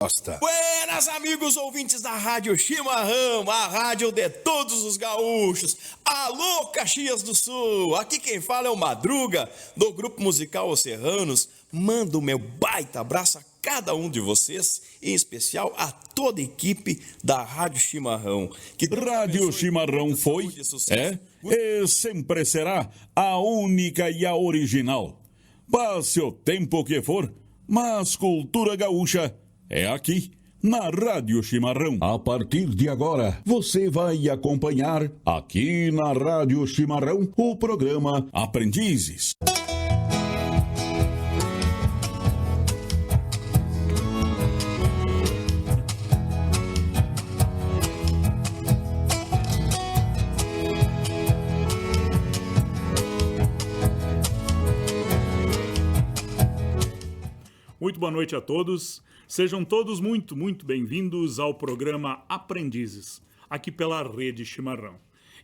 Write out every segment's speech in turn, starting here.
Costa. Buenas, amigos ouvintes da Rádio Chimarrão, a rádio de todos os gaúchos. Alô, Caxias do Sul! Aqui quem fala é o Madruga, do grupo musical Os Serranos. Mando o meu baita abraço a cada um de vocês, em especial a toda a equipe da Rádio Chimarrão. Rádio Chimarrão foi, e sempre será a única e a original. Passe o tempo que for, mas cultura gaúcha é aqui, na Rádio Chimarrão. A partir de agora, você vai acompanhar, aqui na Rádio Chimarrão, o programa Aprendizes. Muito boa noite a todos. Sejam todos muito bem-vindos ao programa Aprendizes, aqui pela Rede Chimarrão.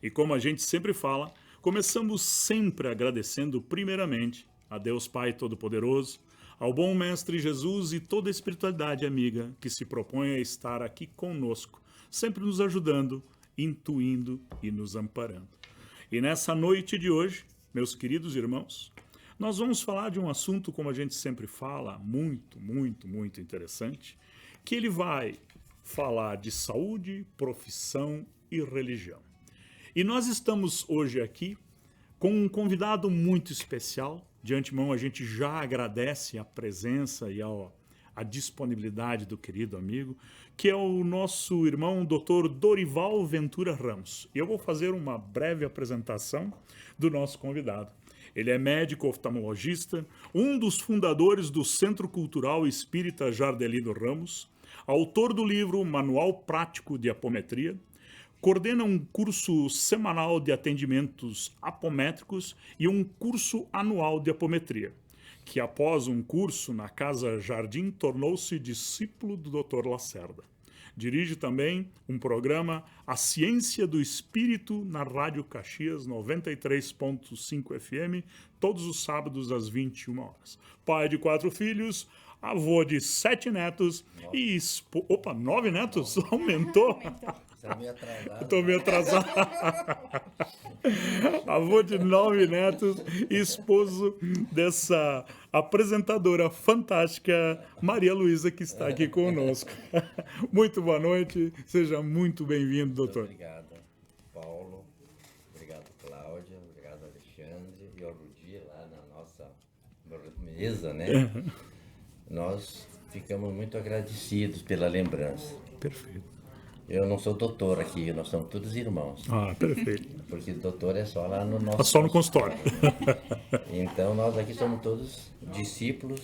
E como a gente sempre fala, começamos sempre agradecendo primeiramente a Deus Pai Todo-Poderoso, ao bom Mestre Jesus e toda a espiritualidade amiga que se propõe a estar aqui conosco, sempre nos ajudando, intuindo e nos amparando. E nessa noite de hoje, meus queridos irmãos, nós vamos falar de um assunto, como a gente sempre fala, muito interessante, que ele vai falar de saúde, profissão e religião. E nós estamos hoje aqui com um convidado muito especial. De antemão, a gente já agradece a presença e a disponibilidade do querido amigo, que é o nosso irmão Dr. Dorival Ventura Ramos. E eu vou fazer uma breve apresentação do nosso convidado. Ele é médico oftalmologista, um dos fundadores do Centro Cultural Espírita Jardelino Ramos, autor do livro Manual Prático de Apometria, coordena um curso semanal de atendimentos apométricos e um curso anual de apometria, que após um curso na Casa Jardim tornou-se discípulo do Dr. Lacerda. Dirige também um programa A Ciência do Espírito na Rádio Caxias 93.5 FM, todos os sábados às 21 horas. Pai de 4 filhos, avô de 7 netos e 9 netos? Aumentou? Estou meio atrasado. Avô de 9 netos e esposo dessa apresentadora fantástica, Maria Luísa, que está aqui conosco. Muito boa noite, seja muito bem-vindo, doutor. Obrigado, Paulo. Obrigado, Cláudia. Obrigado, Alexandre. E ao Rudi, lá na nossa mesa, né? Nós ficamos muito agradecidos pela lembrança. Perfeito. Eu não sou doutor aqui, nós somos todos irmãos. Ah, perfeito. Porque doutor é só lá no nosso... Só no consultório. Então, nós aqui somos todos discípulos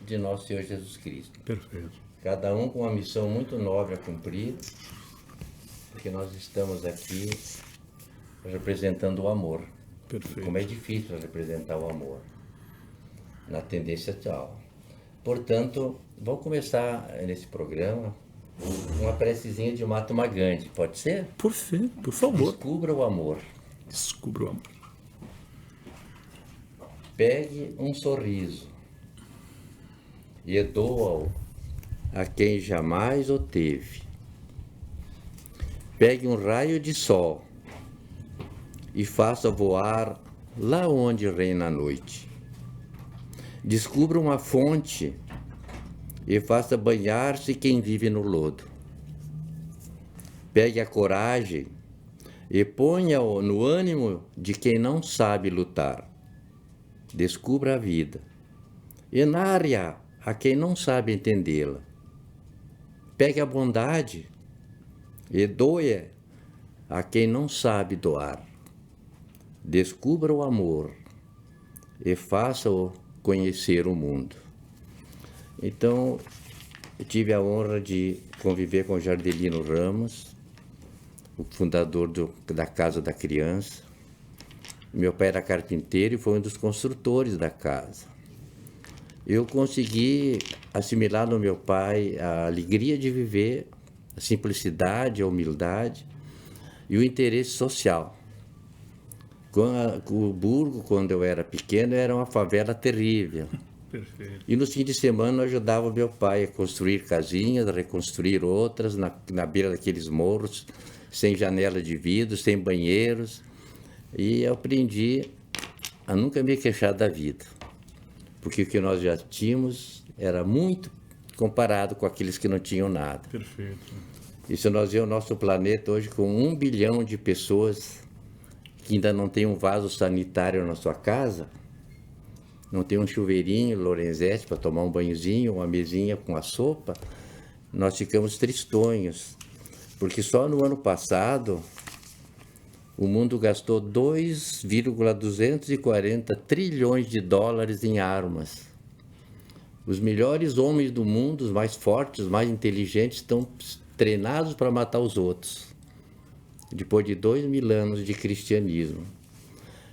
de nosso Senhor Jesus Cristo. Perfeito. Cada um com uma missão muito nobre a cumprir, porque nós estamos aqui representando o amor. Perfeito. Como é difícil representar o amor na tendência atual. Portanto, vamos começar nesse programa uma precezinha de Mahatma Gandhi, pode ser? Por favor. Descubra o amor. Descubra o amor. Pegue um sorriso e doa-o a quem jamais o teve. Pegue um raio de sol e faça voar lá onde reina a noite. Descubra uma fonte e faça banhar-se quem vive no lodo. Pegue a coragem e ponha-o no ânimo de quem não sabe lutar. Descubra a vida e narre-a a quem não sabe entendê-la. Pegue a bondade e doe a quem não sabe doar. Descubra o amor e faça-o conhecer o mundo. Então, eu tive a honra de conviver com Jardelino Ramos, o fundador da Casa da Criança. Meu pai era carpinteiro e foi um dos construtores da casa. Eu consegui assimilar no meu pai a alegria de viver, a simplicidade, a humildade e o interesse social. O Burgo, quando eu era pequeno, era uma favela terrível. Perfeito. E nos fins de semana eu ajudava meu pai a construir casinhas, a reconstruir outras na beira daqueles morros, sem janela de vidro, sem banheiros. E eu aprendi a nunca me queixar da vida, porque o que nós já tínhamos era muito comparado com aqueles que não tinham nada. Perfeito. E se nós vemos o nosso planeta hoje com 1 bilhão de pessoas que ainda não tem um vaso sanitário na sua casa, não tem um chuveirinho Lorenzetti para tomar um banhozinho, uma mesinha com a sopa, nós ficamos tristonhos, porque só no ano passado o mundo gastou 2,240 trilhões de dólares em armas. Os melhores homens do mundo, os mais fortes, os mais inteligentes, estão treinados para matar os outros, depois de 2.000 anos de cristianismo.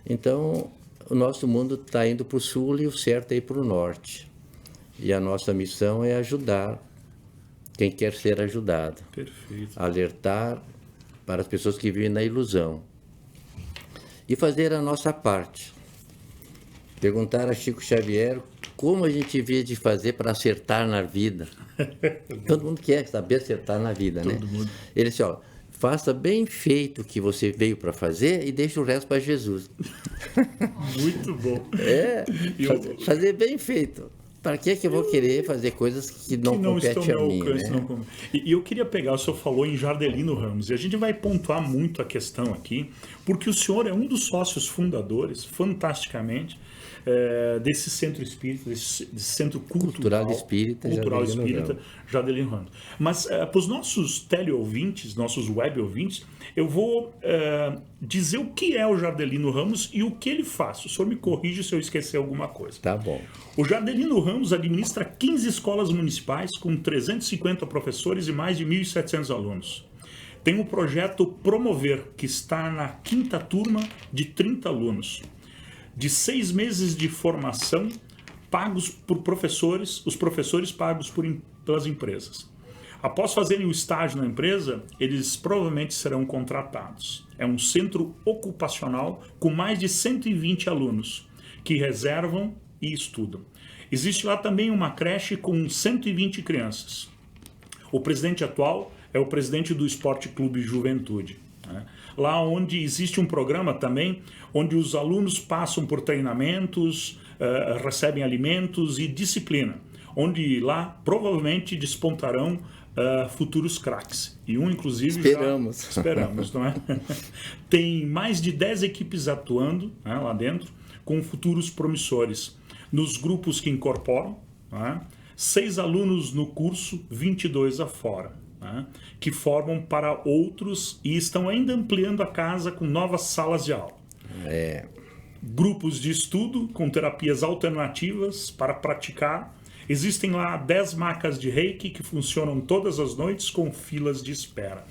Então, o nosso mundo está indo para o sul e o certo é ir para o norte. E a nossa missão é ajudar quem quer ser ajudado. Perfeito. Alertar para as pessoas que vivem na ilusão. E fazer a nossa parte. Perguntar a Chico Xavier como a gente devia de fazer para acertar na vida. Todo mundo quer saber acertar na vida, né? Todo mundo. Ele disse, ó, faça bem feito o que você veio para fazer e deixa o resto para Jesus. Muito bom. Fazer bem feito. Para que eu vou querer fazer coisas que não competem a mim, né? E eu queria pegar, o senhor falou em Jardelino Ramos, e a gente vai pontuar muito a questão aqui, porque o senhor é um dos sócios fundadores, fantasticamente, desse centro espírita, desse centro cultural espírita, Jardelino Ramos. Mas para os nossos teleouvintes, nossos web ouvintes, eu vou dizer o que é o Jardelino Ramos e o que ele faz. O senhor me corrige se eu esquecer alguma coisa. Tá bom. O Jardelino Ramos administra 15 escolas municipais com 350 professores e mais de 1.700 alunos. Tem o projeto Promover, que está na 5ª turma de 30 alunos. De 6 meses de formação pagos por professores, os professores pagos pelas empresas. Após fazerem o estágio na empresa, eles provavelmente serão contratados. É um centro ocupacional com mais de 120 alunos que reservam e estudam. Existe lá também uma creche com 120 crianças. O presidente atual é o presidente do Esporte Clube Juventude, né? Lá onde existe um programa também, onde os alunos passam por treinamentos, recebem alimentos e disciplina, onde lá provavelmente despontarão futuros craques. E inclusive, esperamos, não é? Tem mais de 10 equipes atuando, né, lá dentro, com futuros promissores. Nos grupos que incorporam, né, 6 alunos no curso, 22 afora, né, que formam para outros e estão ainda ampliando a casa com novas salas de aula. Grupos de estudo com terapias alternativas para praticar. Existem lá 10 macas de reiki que funcionam todas as noites com filas de espera.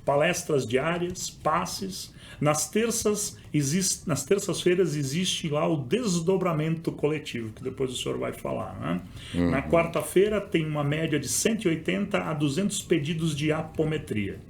Palestras diárias, passes. Nas terças-feiras existe lá o desdobramento coletivo, que depois o senhor vai falar, né? Na quarta-feira tem uma média de 180 a 200 pedidos de apometria,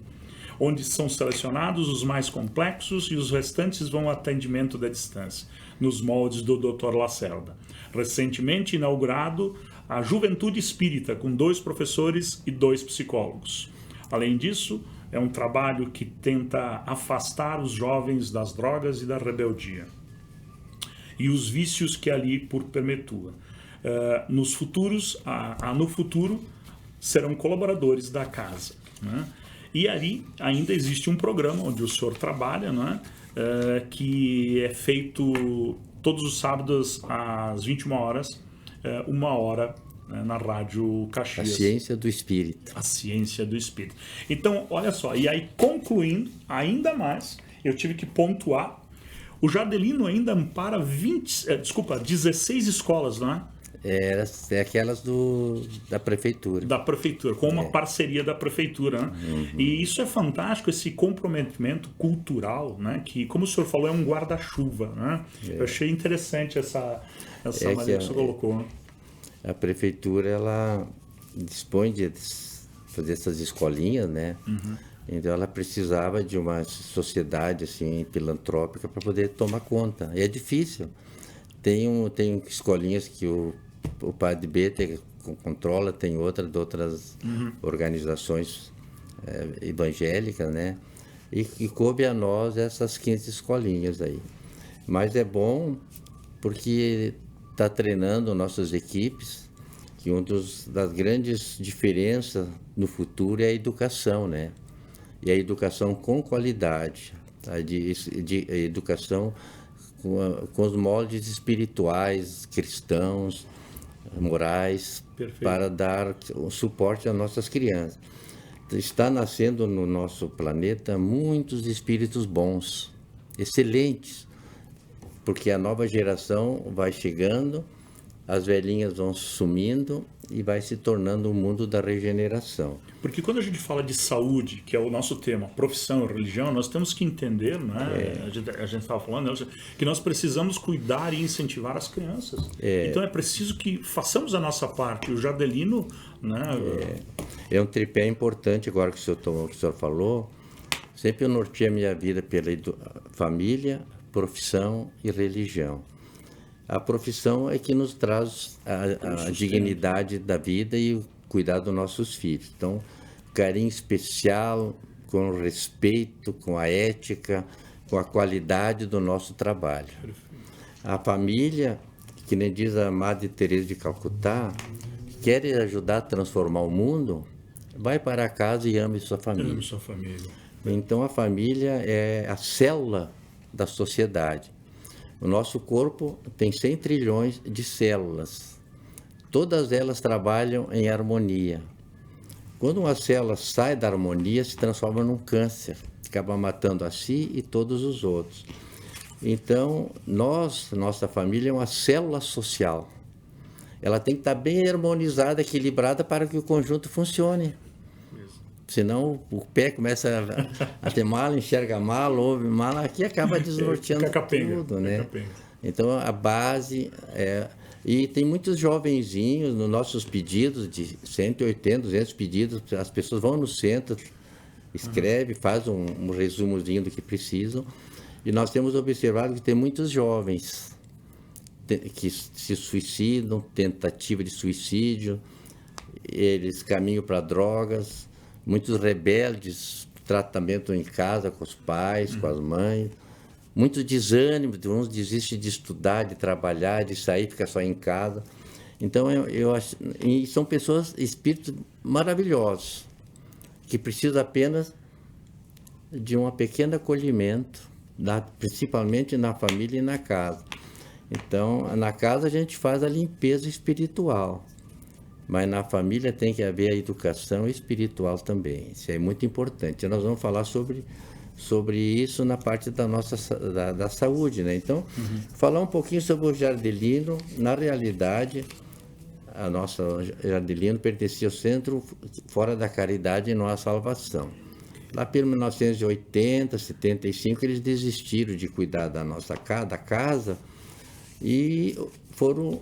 onde são selecionados os mais complexos e os restantes vão ao atendimento da distância, nos moldes do Dr. Lacerda. Recentemente inaugurado a Juventude Espírita, com 2 professores e 2 psicólogos. Além disso, é um trabalho que tenta afastar os jovens das drogas e da rebeldia e os vícios que ali por perpetua. No futuro, serão colaboradores da casa, né? E ali ainda existe um programa onde o senhor trabalha, né? Que é feito todos os sábados às 21 horas, 1 hora, na Rádio Caxias. A Ciência do Espírito. A Ciência do Espírito. Então, olha só, e aí concluindo ainda mais, eu tive que pontuar, o Jardelino ainda ampara 16 escolas, não é? É aquelas da prefeitura. Da prefeitura, com uma parceria da prefeitura, né? E isso é fantástico, esse comprometimento cultural, né? Que, como o senhor falou, é um guarda-chuva, né? Eu achei interessante essa maneira que o senhor colocou, né? A prefeitura, ela dispõe de fazer essas escolinhas, né? Então ela precisava de uma sociedade assim filantrópica para poder tomar conta. E é difícil. Tem escolinhas que o o PADB controla, tem outras organizações evangélicas, né? E coube a nós essas 15 escolinhas aí. Mas é bom porque está treinando nossas equipes, que das grandes diferenças no futuro é a educação, né? E a educação com qualidade, a educação com os moldes espirituais, cristãos, morais, Perfeito. para dar o suporte às nossas crianças. Está nascendo no nosso planeta muitos espíritos bons, excelentes, porque a nova geração vai chegando, as velhinhas vão sumindo e vai se tornando um mundo da regeneração. Porque quando a gente fala de saúde, que é o nosso tema, profissão e religião, nós temos que entender, né? A gente estava falando, né, que nós precisamos cuidar e incentivar as crianças. Então é preciso que façamos a nossa parte. O Jardelino, né? É um tripé importante agora que o senhor falou. Sempre eu norteei a minha vida pela família, profissão e religião. A profissão é que nos traz a dignidade da vida e o cuidar dos nossos filhos. Então, carinho especial, com respeito, com a ética, com a qualidade do nosso trabalho. A família, que nem diz a Madre Teresa de Calcutá, quer ajudar a transformar o mundo, vai para casa e ame sua família. Ame sua família. Então, a família é a célula da sociedade. O nosso corpo tem 100 trilhões de células. Todas elas trabalham em harmonia. Quando uma célula sai da harmonia, se transforma num câncer, acaba matando a si e todos os outros. Então, nossa família é uma célula social. Ela tem que estar bem harmonizada, equilibrada para que o conjunto funcione. Senão o pé começa a ter mal, enxerga mal, ouve mal, aqui acaba desnorteando tudo, né? Então a base é... E tem muitos jovenzinhos nos nossos pedidos, de 180, 200 pedidos, as pessoas vão no centro, escreve, faz um resumozinho do que precisam, e nós temos observado que tem muitos jovens que se suicidam, tentativa de suicídio, eles caminham para drogas, muitos rebeldes, tratamento em casa com os pais, com as mães, muito desânimo, uns desistem de estudar, de trabalhar, de sair, fica só em casa. Então, eu acho, e são pessoas, espíritos maravilhosos, que precisam apenas de um pequeno acolhimento, principalmente na família e na casa. Então, na casa a gente faz a limpeza espiritual, mas na família tem que haver a educação espiritual também. Isso é muito importante. Nós vamos falar sobre isso na parte da nossa da saúde, né? Então, falar um pouquinho sobre o Jardelino. Na realidade, a nossa Jardelino pertencia ao Centro Fora da Caridade e Não Há Salvação. Lá pelo 1980, 75, eles desistiram de cuidar da nossa casa e foram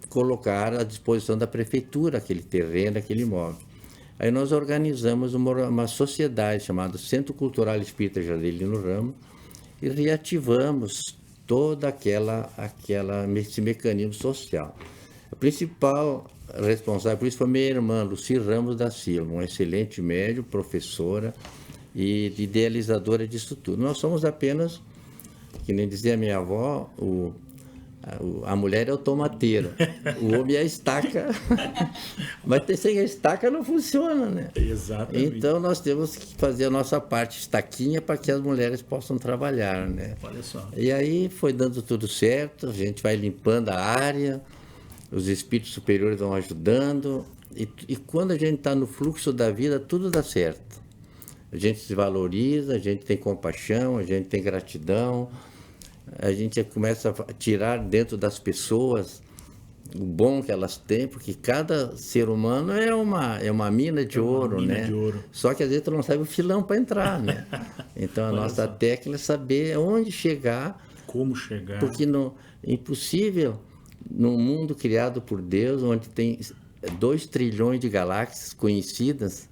colocar à disposição da prefeitura aquele terreno, aquele imóvel. Aí nós organizamos uma sociedade chamada Centro Cultural Espírita Jardelino Ramos e reativamos toda esse mecanismo social. A principal responsável por isso foi minha irmã, Luci Ramos da Silva, uma excelente médium, professora e idealizadora disso tudo. Nós somos apenas, que nem dizia minha avó, a mulher é o tomateiro, o homem é a estaca, mas sem a estaca não funciona, né? Exatamente. Então nós temos que fazer a nossa parte estaquinha para que as mulheres possam trabalhar, né? Olha só. E aí foi dando tudo certo, a gente vai limpando a área, os espíritos superiores vão ajudando, e quando a gente está no fluxo da vida, tudo dá certo. A gente se valoriza, a gente tem compaixão, a gente tem gratidão, a gente começa a tirar dentro das pessoas o bom que elas têm, porque cada ser humano é uma mina de ouro, né? De ouro. Só que às vezes tu não sabe o filão para entrar, né? Então a nossa técnica é saber onde chegar. Como chegar. Porque é impossível, num mundo criado por Deus, onde tem 2 trilhões de galáxias conhecidas,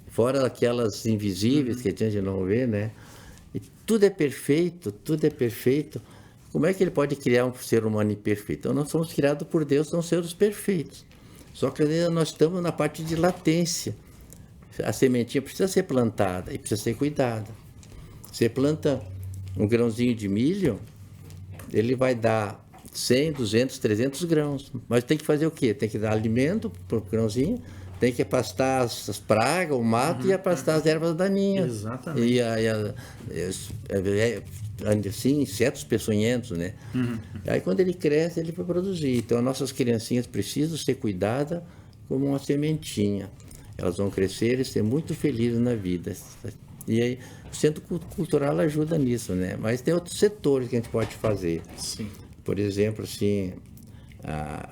fora aquelas invisíveis que a gente não vê, né? E tudo é perfeito, como é que ele pode criar um ser humano imperfeito? Então, nós somos criados por Deus, são seres perfeitos. Só que ainda nós estamos na parte de latência. A sementinha precisa ser plantada e precisa ser cuidada. Você planta um grãozinho de milho, ele vai dar 100, 200, 300 grãos. Mas tem que fazer o quê? Tem que dar alimento para o grãozinho, tem que afastar as pragas, o mato e afastar as ervas daninhas. Exatamente. Assim, insetos peçonhentos, né? Aí quando ele cresce, ele vai produzir. Então, as nossas criancinhas precisam ser cuidadas como uma sementinha. Elas vão crescer e ser muito felizes na vida. E aí, o Centro Cultural ajuda nisso, né? Mas tem outros setores que a gente pode fazer. Sim. Por exemplo, assim, a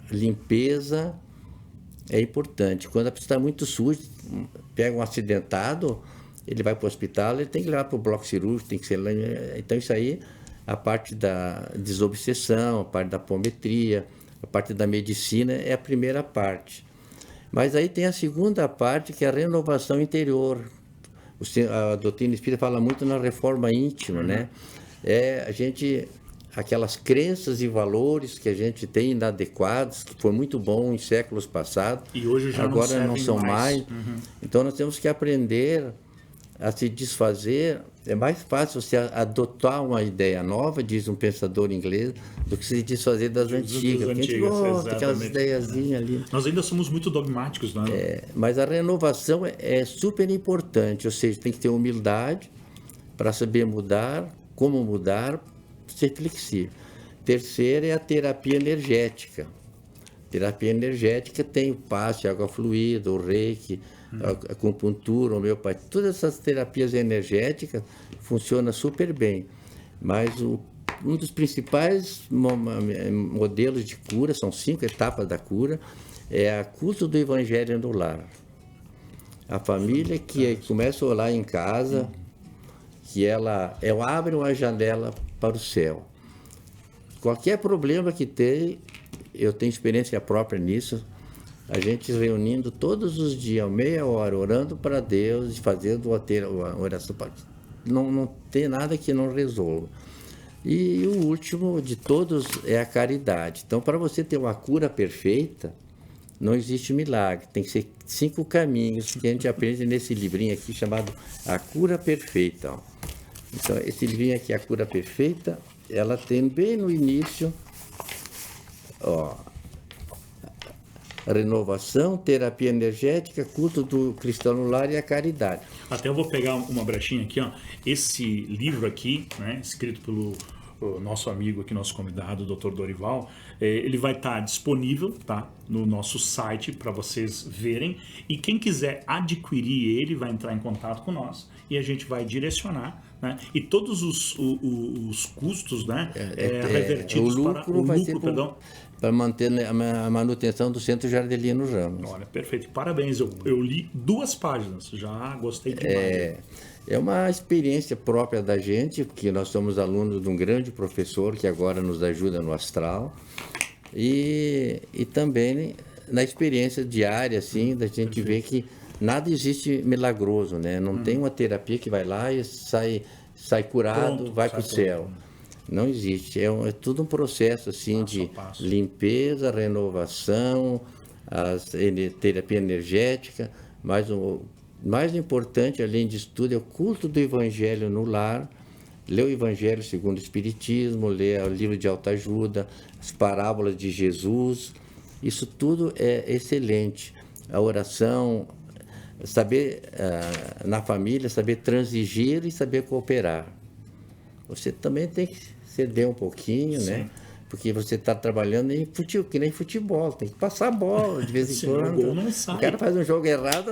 limpeza é importante. Quando a pessoa está muito suja, pega um acidentado, ele vai para o hospital, ele tem que levar para o bloco cirúrgico, tem que ser... Então, isso aí, a parte da desobsessão, a parte da apometria, a parte da medicina é a primeira parte. Mas aí tem a segunda parte, que é a renovação interior. A doutrina espírita fala muito na reforma íntima, né? Aquelas crenças e valores que a gente tem inadequados, que foi muito bom em séculos passados, e hoje já agora não são mais. Então nós temos que aprender a se desfazer. É mais fácil você adotar uma ideia nova, diz um pensador inglês, do que se desfazer das antigas. A gente gosta daquelas ideiazinhas ali. Nós ainda somos muito dogmáticos, não é? Mas a renovação é super importante, ou seja, tem que ter humildade para saber mudar, como mudar, ser flexível. Terceira é a terapia energética. Terapia energética tem o passe, água fluida, o reiki, a acupuntura, a homeopatia. Todas essas terapias energéticas funcionam super bem. Mas um dos principais modelos de cura, são 5 etapas da cura, é a culto do evangelho no lar. A família que começa a orar em casa, que ela abre uma janela para o céu. Qualquer problema que tem, eu tenho experiência própria nisso, a gente reunindo todos os dias, meia hora, orando para Deus e fazendo uma oração. Não tem nada que não resolva. E o último de todos é a caridade. Então, para você ter uma cura perfeita, não existe milagre. Tem que ser 5 caminhos que a gente aprende nesse livrinho aqui chamado A Cura Perfeita. Então, esse livrinho aqui, A Cura Perfeita, ela tem bem no início, renovação, terapia energética, culto do cristão no lar e a caridade. Até eu vou pegar uma brechinha aqui, ó. Esse livro aqui, né, escrito pelo nosso amigo aqui, nosso convidado, o Dr. Dorival, ele vai estar disponível, tá, no nosso site para vocês verem. E quem quiser adquirir ele vai entrar em contato com nós e a gente vai direcionar, né? E todos os custos, né, revertidos para o lucro, perdão. Para manter a manutenção do Centro Jardelino Ramos. Olha, perfeito. Parabéns. Eu li 2 páginas, já gostei demais. É uma experiência própria da gente, porque nós somos alunos de um grande professor que agora nos ajuda no astral. E também na experiência diária, assim, da gente ver que nada existe milagroso, né? Não tem uma terapia que vai lá e sai curado, pronto, vai para o céu. Não existe, é tudo um processo assim de limpeza, renovação, terapia energética, mas o mais importante, além disso tudo, é o culto do Evangelho no lar, ler o Evangelho segundo o Espiritismo, ler o livro de autoajuda, as parábolas de Jesus, isso tudo é excelente. A oração, saber na família, saber transigir e saber cooperar. Você também tem que ceder um pouquinho, sim, né? Porque você está trabalhando que nem futebol, tem que passar a bola de vez em quando. O gol não sai. O cara faz um jogo errado,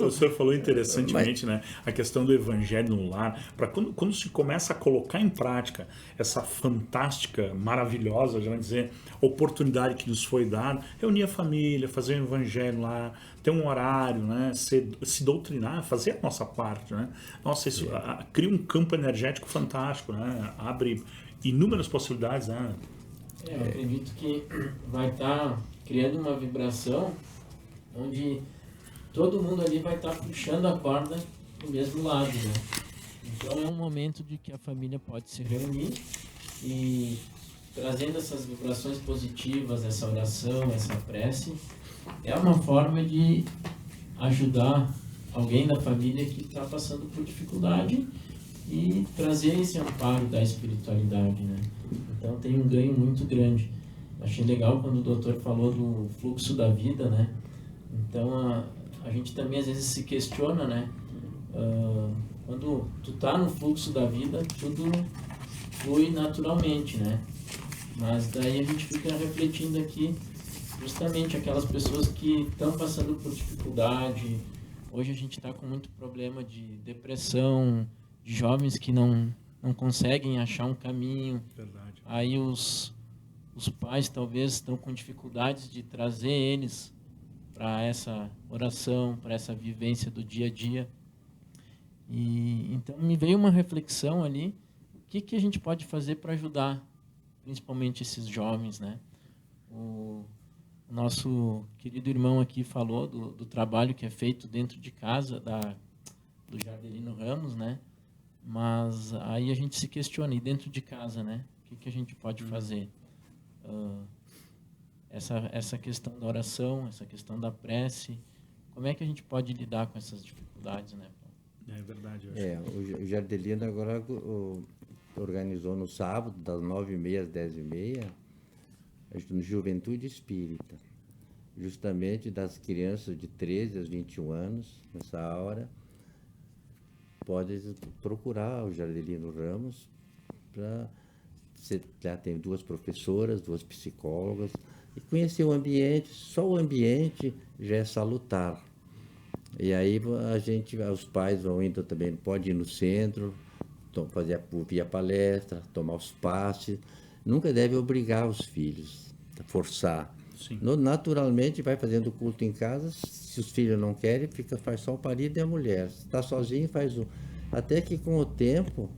o senhor falou interessantemente, né? A questão do evangelho no lar, para quando se começa a colocar em prática essa fantástica, maravilhosa, já vai dizer, oportunidade que nos foi dada, reunir a família, fazer o evangelho lá, ter um horário, né? Se doutrinar, fazer a nossa parte, né? Nossa, isso cria um campo energético fantástico, né? Abre inúmeras possibilidades, né? Eu acredito que vai estar criando uma vibração onde todo mundo ali vai estar puxando a corda do mesmo lado, né? Então é um momento de que a família pode se reunir e trazendo essas vibrações positivas, essa oração, essa prece, é uma forma de ajudar alguém da família que está passando por dificuldade e trazer esse amparo da espiritualidade, né? Então tem um ganho muito grande. Achei legal quando o doutor falou do fluxo da vida, né? Então a gente também às vezes se questiona, né? Quando tu tá no fluxo da vida, tudo flui naturalmente, né? Mas daí a gente fica refletindo aqui justamente aquelas pessoas que estão passando por dificuldade. Hoje a gente está com muito problema de depressão, de jovens que não conseguem achar um caminho. Verdade. Aí os pais talvez estão com dificuldades de trazer eles para essa oração, para essa vivência do dia a dia. E então me veio uma reflexão ali, o que a gente pode fazer para ajudar, principalmente esses jovens, né? O nosso querido irmão aqui falou do trabalho que é feito dentro de casa, do Jardelino Ramos, né? Mas aí a gente se questiona, e dentro de casa, né? O que a gente pode fazer? Essa questão da oração, essa questão da prece, como é que a gente pode lidar com essas dificuldades, né? É verdade. Eu acho. O Jardelino agora organizou no sábado, das 9h30 às 10h30, no Juventude Espírita, justamente das crianças de 13 a 21 anos, nessa hora, pode procurar o Jardelino Ramos, já tem 2 professoras, 2 psicólogas, e conhecer o ambiente, só o ambiente já é salutar. E aí os pais vão indo também, pode ir no centro, ouvir a palestra, tomar os passes. Nunca deve obrigar os filhos, forçar. Sim. Naturalmente vai fazendo culto em casa, se os filhos não querem, faz só o marido e a mulher. Se está sozinho, faz um. Até que com o tempo,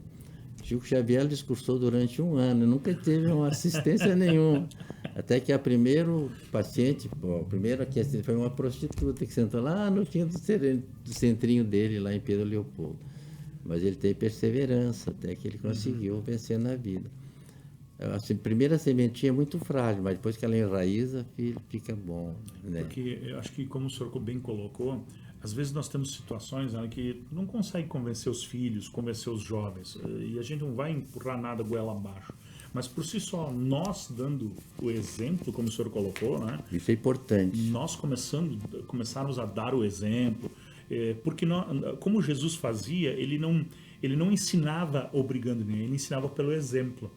Chico Xavier discursou durante 1 ano, nunca teve uma assistência nenhuma. Até que a primeiro paciente, a primeira que assistiu foi uma prostituta que sentou lá no fim do centrinho dele, lá em Pedro Leopoldo. Mas ele tem perseverança, até que ele conseguiu vencer na vida. A primeira sementinha é muito frágil, mas depois que ela enraiza, fica bom. Né? Porque eu acho que, como o senhor bem colocou, às vezes nós temos situações, né, que não consegue convencer os filhos, convencer os jovens, e a gente não vai empurrar nada goela abaixo. Mas por si só, nós dando o exemplo, como o senhor colocou, né? Isso é importante. Nós começarmos a dar o exemplo, porque como Jesus fazia, ele não ensinava obrigando ninguém, ele ensinava pelo exemplo.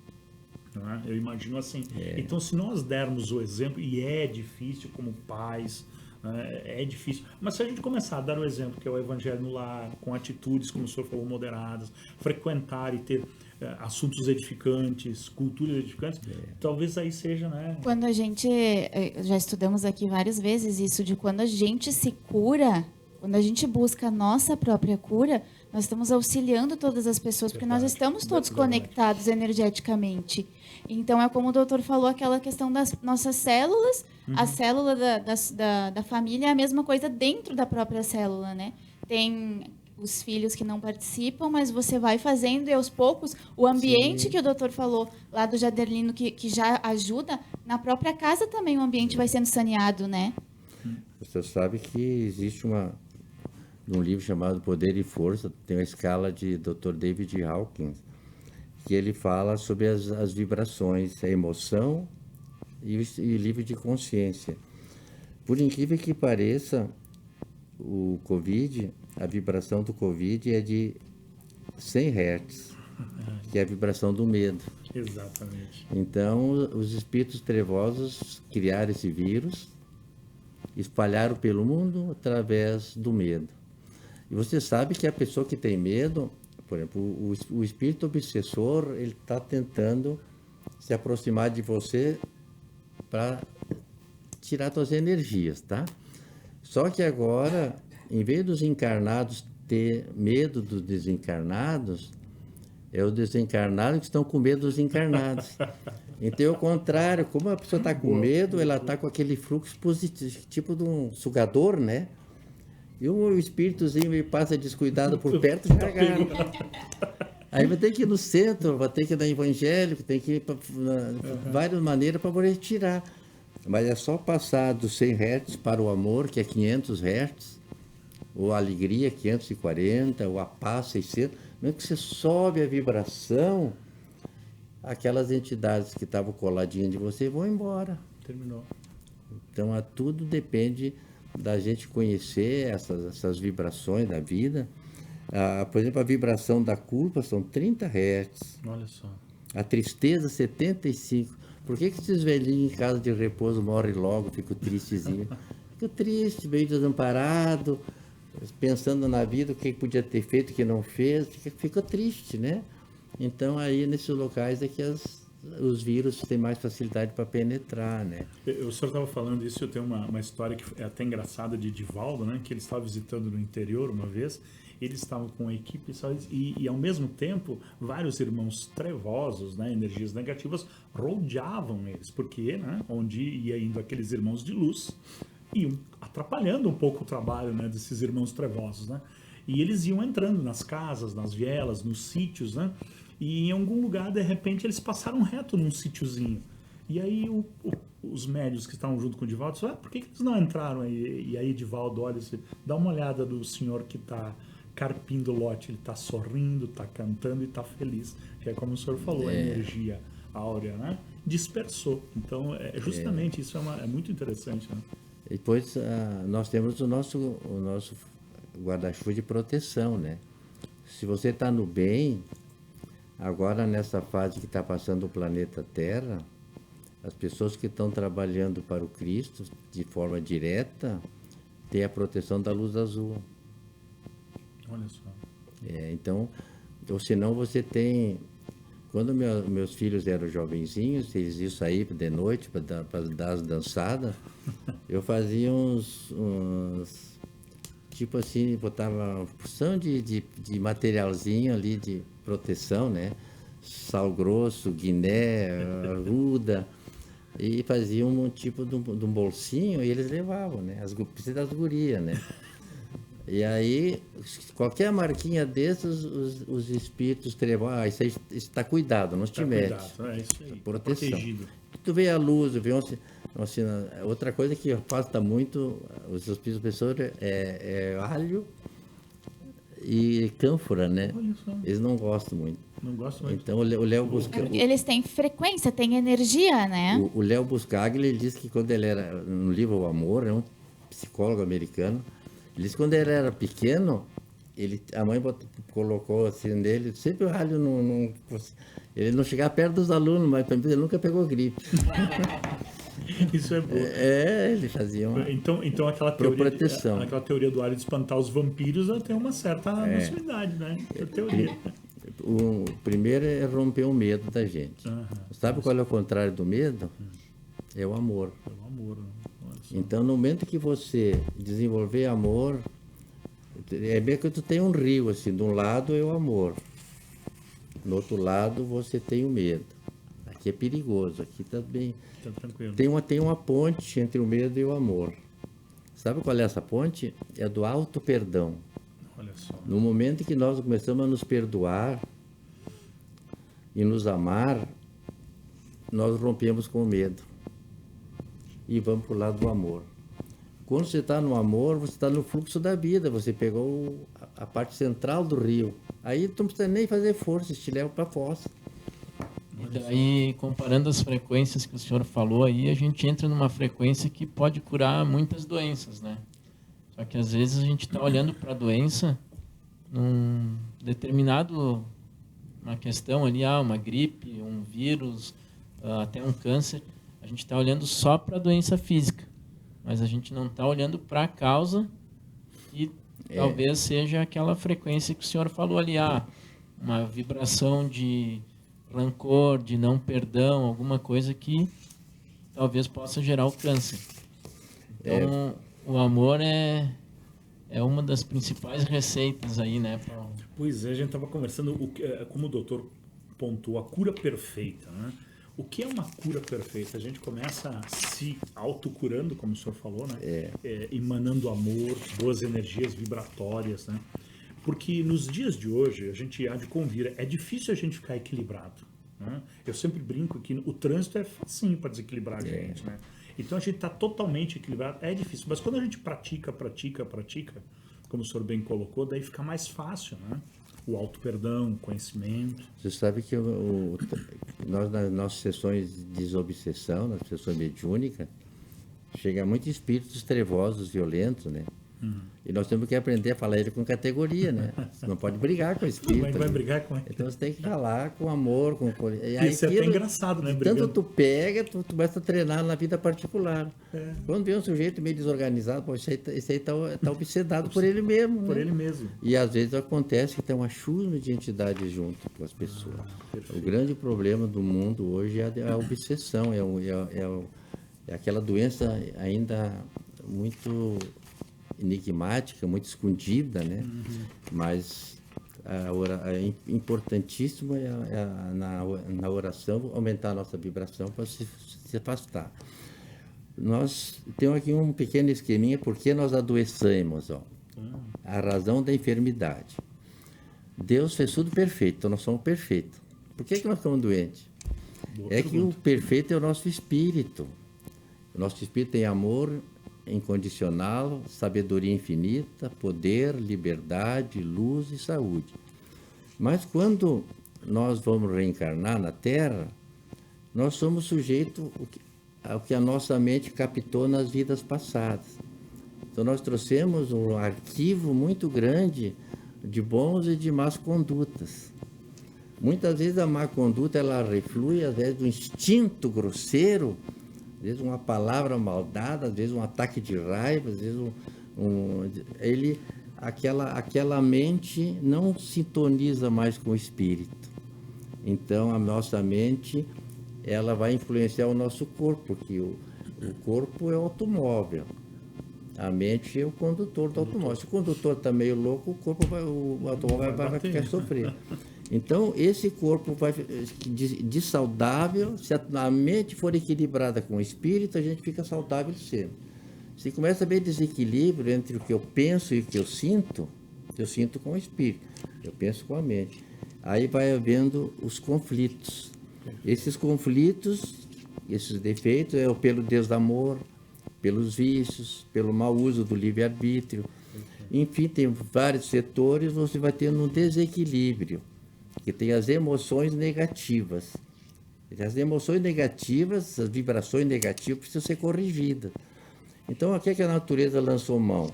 Não é? Eu imagino assim. Então, se nós dermos o exemplo, e é difícil como pais, é difícil, mas se a gente começar a dar o exemplo, que é o evangelho no lar, com atitudes, como o senhor falou, moderadas, frequentar e ter assuntos edificantes, culturas edificantes, talvez aí seja, né? Quando a gente, já estudamos aqui várias vezes isso, de quando a gente se cura, quando a gente busca a nossa própria cura, nós estamos auxiliando todas as pessoas, porque nós estamos todos conectados energeticamente. Então, é como o doutor falou, aquela questão das nossas células, a célula da família é a mesma coisa dentro da própria célula, né? Tem os filhos que não participam, mas você vai fazendo, e aos poucos, o ambiente que o doutor falou lá do Jardelino, que já ajuda, na própria casa também o ambiente vai sendo saneado, né? Você sabe que existe um livro chamado Poder e Força, tem uma escala de Dr. David Hawkins, que ele fala sobre as vibrações, a emoção e o nível de consciência. Por incrível que pareça, o Covid, a vibração do Covid é de 100 Hz, que é a vibração do medo. Exatamente. Então, os espíritos trevosos criaram esse vírus, espalharam pelo mundo através do medo. E você sabe que a pessoa que tem medo, por exemplo, o espírito obsessor, ele está tentando se aproximar de você para tirar suas energias, tá? Só que agora, em vez dos encarnados ter medo dos desencarnados, é os desencarnados que estão com medo dos encarnados. Então, é o contrário, como a pessoa está com medo, ela está com aquele fluxo positivo, tipo de um sugador, né? E o espíritozinho passa descuidado por perto, já agarra. Aí vai ter que ir no centro, vai ter que ir na evangélico, tem que ir para várias maneiras para poder tirar. Mas é só passar dos 100 Hz para o amor, que é 500 Hz, ou a alegria, 540, ou a paz, 600. Não é que você sobe a vibração, aquelas entidades que estavam coladinhas de você vão embora. Terminou. Então, tudo depende da gente conhecer essas vibrações da vida. Por exemplo, a vibração da culpa são 30 Hz. Olha só. A tristeza, 75. Por que esses velhinhos em casa de repouso morrem logo, ficam tristezinhos? Fico triste, meio desamparado, pensando na vida, o que podia ter feito, o que não fez. Fica triste, né? Então, aí, nesses locais é que os vírus têm mais facilidade para penetrar, né? O senhor estava falando isso, eu tenho uma história que é até engraçada de Divaldo, né? Que ele estava visitando no interior uma vez, eles estavam com a equipe e ao mesmo tempo vários irmãos trevosos, né? Energias negativas, rodeavam eles, porque, né? Onde ia indo aqueles irmãos de luz, iam atrapalhando um pouco o trabalho, né? Desses irmãos trevosos, né? E eles iam entrando nas casas, nas vielas, nos sítios, né? E em algum lugar, de repente, eles passaram reto num sítiozinho. E aí os médios que estavam junto com o Divaldo disseram, por que eles não entraram aí? E aí Divaldo, olha, dá uma olhada do senhor que está carpindo o lote, ele está sorrindo, está cantando e está feliz. Que é como o senhor falou, a energia áurea, né? Dispersou. Então, justamente isso é muito interessante, né? Depois, nós temos o nosso guarda-chuva de proteção, né? Se você está no bem, agora nessa fase que está passando o planeta Terra, as pessoas que estão trabalhando para o Cristo de forma direta têm a proteção da luz azul. Olha só. Então, ou senão você tem... Quando meus filhos eram jovenzinhos, eles iam sair de noite para dar as dançadas, eu fazia uns tipo assim, botava uma porção de materialzinho ali de proteção, né? Sal grosso, guiné, arruda, e faziam um tipo de um bolsinho e eles levavam, né? Precisa das gurias, né? E aí, qualquer marquinha dessas, os espíritos trevam, isso aí está cuidado, não te mete. Cuidado, é isso aí. Proteção. Protegido. Tu vê a luz, vê outra coisa que afasta muito os espíritos pessoas é alho e cânfora, né? Olha só. Eles não gostam muito. Não gosto muito. Então o Léo Buscaglia... Eles têm frequência, têm energia, né? O Léo Buscaglia, ele disse que quando ele era, no livro O Amor, é um psicólogo americano, ele disse que quando ele era pequeno, a mãe colocou assim nele, sempre o alho ele não chegava perto dos alunos, mas ele nunca pegou gripe. Isso é bom. Ele fazia uma... Então aquela teoria do alho de espantar os vampiros ela tem uma certa possibilidade, né? Teoria. O primeiro é romper o medo da gente. Sabe qual é o contrário do medo? É o amor. É o amor. Então, no momento que você desenvolver amor, é bem que tu tem um rio, assim, de um lado é o amor, no outro lado você tem o medo. Aqui é perigoso, aqui tá bem... Tá tranquilo. Tem uma ponte entre o medo e o amor. Sabe qual é essa ponte? É do auto-perdão. Olha só. No momento que nós começamos a nos perdoar e nos amar, nós rompemos com o medo e vamos para o lado do amor. Quando você está no amor, você está no fluxo da vida, você pegou a parte central do rio. Aí tu não precisa nem fazer força, te leva para a fossa. E daí, comparando as frequências que o senhor falou aí, a gente entra numa frequência que pode curar muitas doenças, né? Só que às vezes a gente está olhando para a doença num determinado, uma questão ali, uma gripe, um vírus, até um câncer, a gente está olhando só para a doença física, mas a gente não está olhando para a causa e talvez seja aquela frequência que o senhor falou ali, uma vibração de rancor, de não perdão, alguma coisa que talvez possa gerar o câncer. Então, o amor é uma das principais receitas aí, né, Paulo? Pois é, a gente estava conversando, como o doutor pontuou, a cura perfeita, né? O que é uma cura perfeita? A gente começa se autocurando, como o senhor falou, né? Emanando amor, boas energias vibratórias, né? Porque nos dias de hoje, a gente há de convir, é difícil a gente ficar equilibrado. Né? Eu sempre brinco que o trânsito é facinho para desequilibrar a gente. Né? Então a gente está totalmente equilibrado, é difícil. Mas quando a gente pratica, como o senhor bem colocou, daí fica mais fácil, né? O auto-perdão, o conhecimento. Você sabe que nós, nas nossas sessões de desobsessão, nas sessões mediúnicas, chega muito espíritos trevosos, violentos, né? E nós temos que aprender a falar ele com categoria, né? Você não pode brigar com o espírito. Vai brigar com ele. Então você tem que falar com amor, com... Isso é até engraçado, né? Tanto tu pega, tu começa a treinar na vida particular. Quando vê um sujeito meio desorganizado, pô, esse aí tá obsedado por ele mesmo. Por né? ele mesmo. E às vezes acontece que tem uma chuva de entidades junto com as pessoas. O grande problema do mundo hoje é a obsessão, é aquela doença ainda muito enigmática, muito escondida, né? Mas importantíssimo na oração aumentar a nossa vibração para se afastar. Nós temos aqui um pequeno esqueminha porque nós adoecemos, ó. A razão da enfermidade. Deus fez tudo perfeito, então nós somos perfeitos. Por que nós ficamos doentes? É que o perfeito é o nosso espírito. O nosso espírito tem amor incondicional, sabedoria infinita, poder, liberdade, luz e saúde. Mas quando nós vamos reencarnar na Terra, nós somos sujeitos ao que a nossa mente captou nas vidas passadas. Então nós trouxemos um arquivo muito grande de bons e de más condutas. Muitas vezes a má conduta ela reflui, às vezes, do instinto grosseiro, às vezes uma palavra maldada, às vezes um ataque de raiva, às vezes aquela mente não sintoniza mais com o espírito. Então a nossa mente ela vai influenciar o nosso corpo, porque o corpo é o automóvel, a mente é o condutor do automóvel. Se o condutor está meio louco, o automóvel vai ficar sofrendo. Então, esse corpo de saudável, se a mente for equilibrada com o espírito, a gente fica saudável sempre. Se começa a haver desequilíbrio entre o que eu penso e o que eu sinto com o espírito, eu penso com a mente. Aí vai havendo os conflitos. Esses conflitos, esses defeitos, é pelo Deus do amor, pelos vícios, pelo mau uso do livre-arbítrio. Enfim, tem vários setores, você vai tendo um desequilíbrio. Que tem as emoções negativas. As emoções negativas, as vibrações negativas precisam ser corrigidas. Então, o que a natureza lançou mão?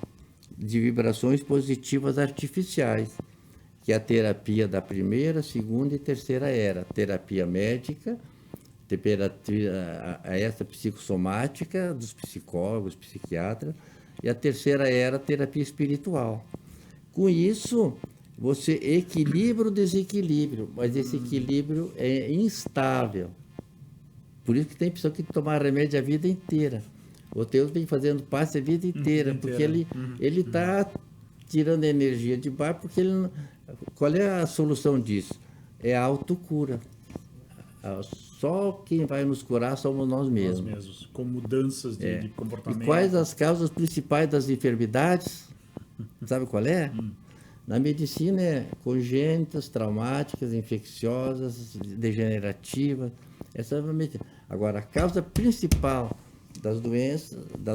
De vibrações positivas artificiais, que é a terapia da primeira, segunda e terceira era. Terapia médica, essa psicossomática dos psicólogos, psiquiatras, e a terceira era a terapia espiritual. Com isso, você equilibra o desequilíbrio, mas esse equilíbrio é instável. Por isso que tem pessoa que toma remédio a vida inteira. O Deus vem fazendo passe a vida inteira, porque ele está tirando a energia de baixo, porque ele não... Qual é a solução disso? É a autocura. Só quem vai nos curar somos nós mesmos. Nós mesmos, com mudanças de comportamento. E quais as causas principais das enfermidades? Sabe qual é? Na medicina é congênitas, traumáticas, infecciosas, degenerativas. Essa é a medicina. Agora, a causa principal das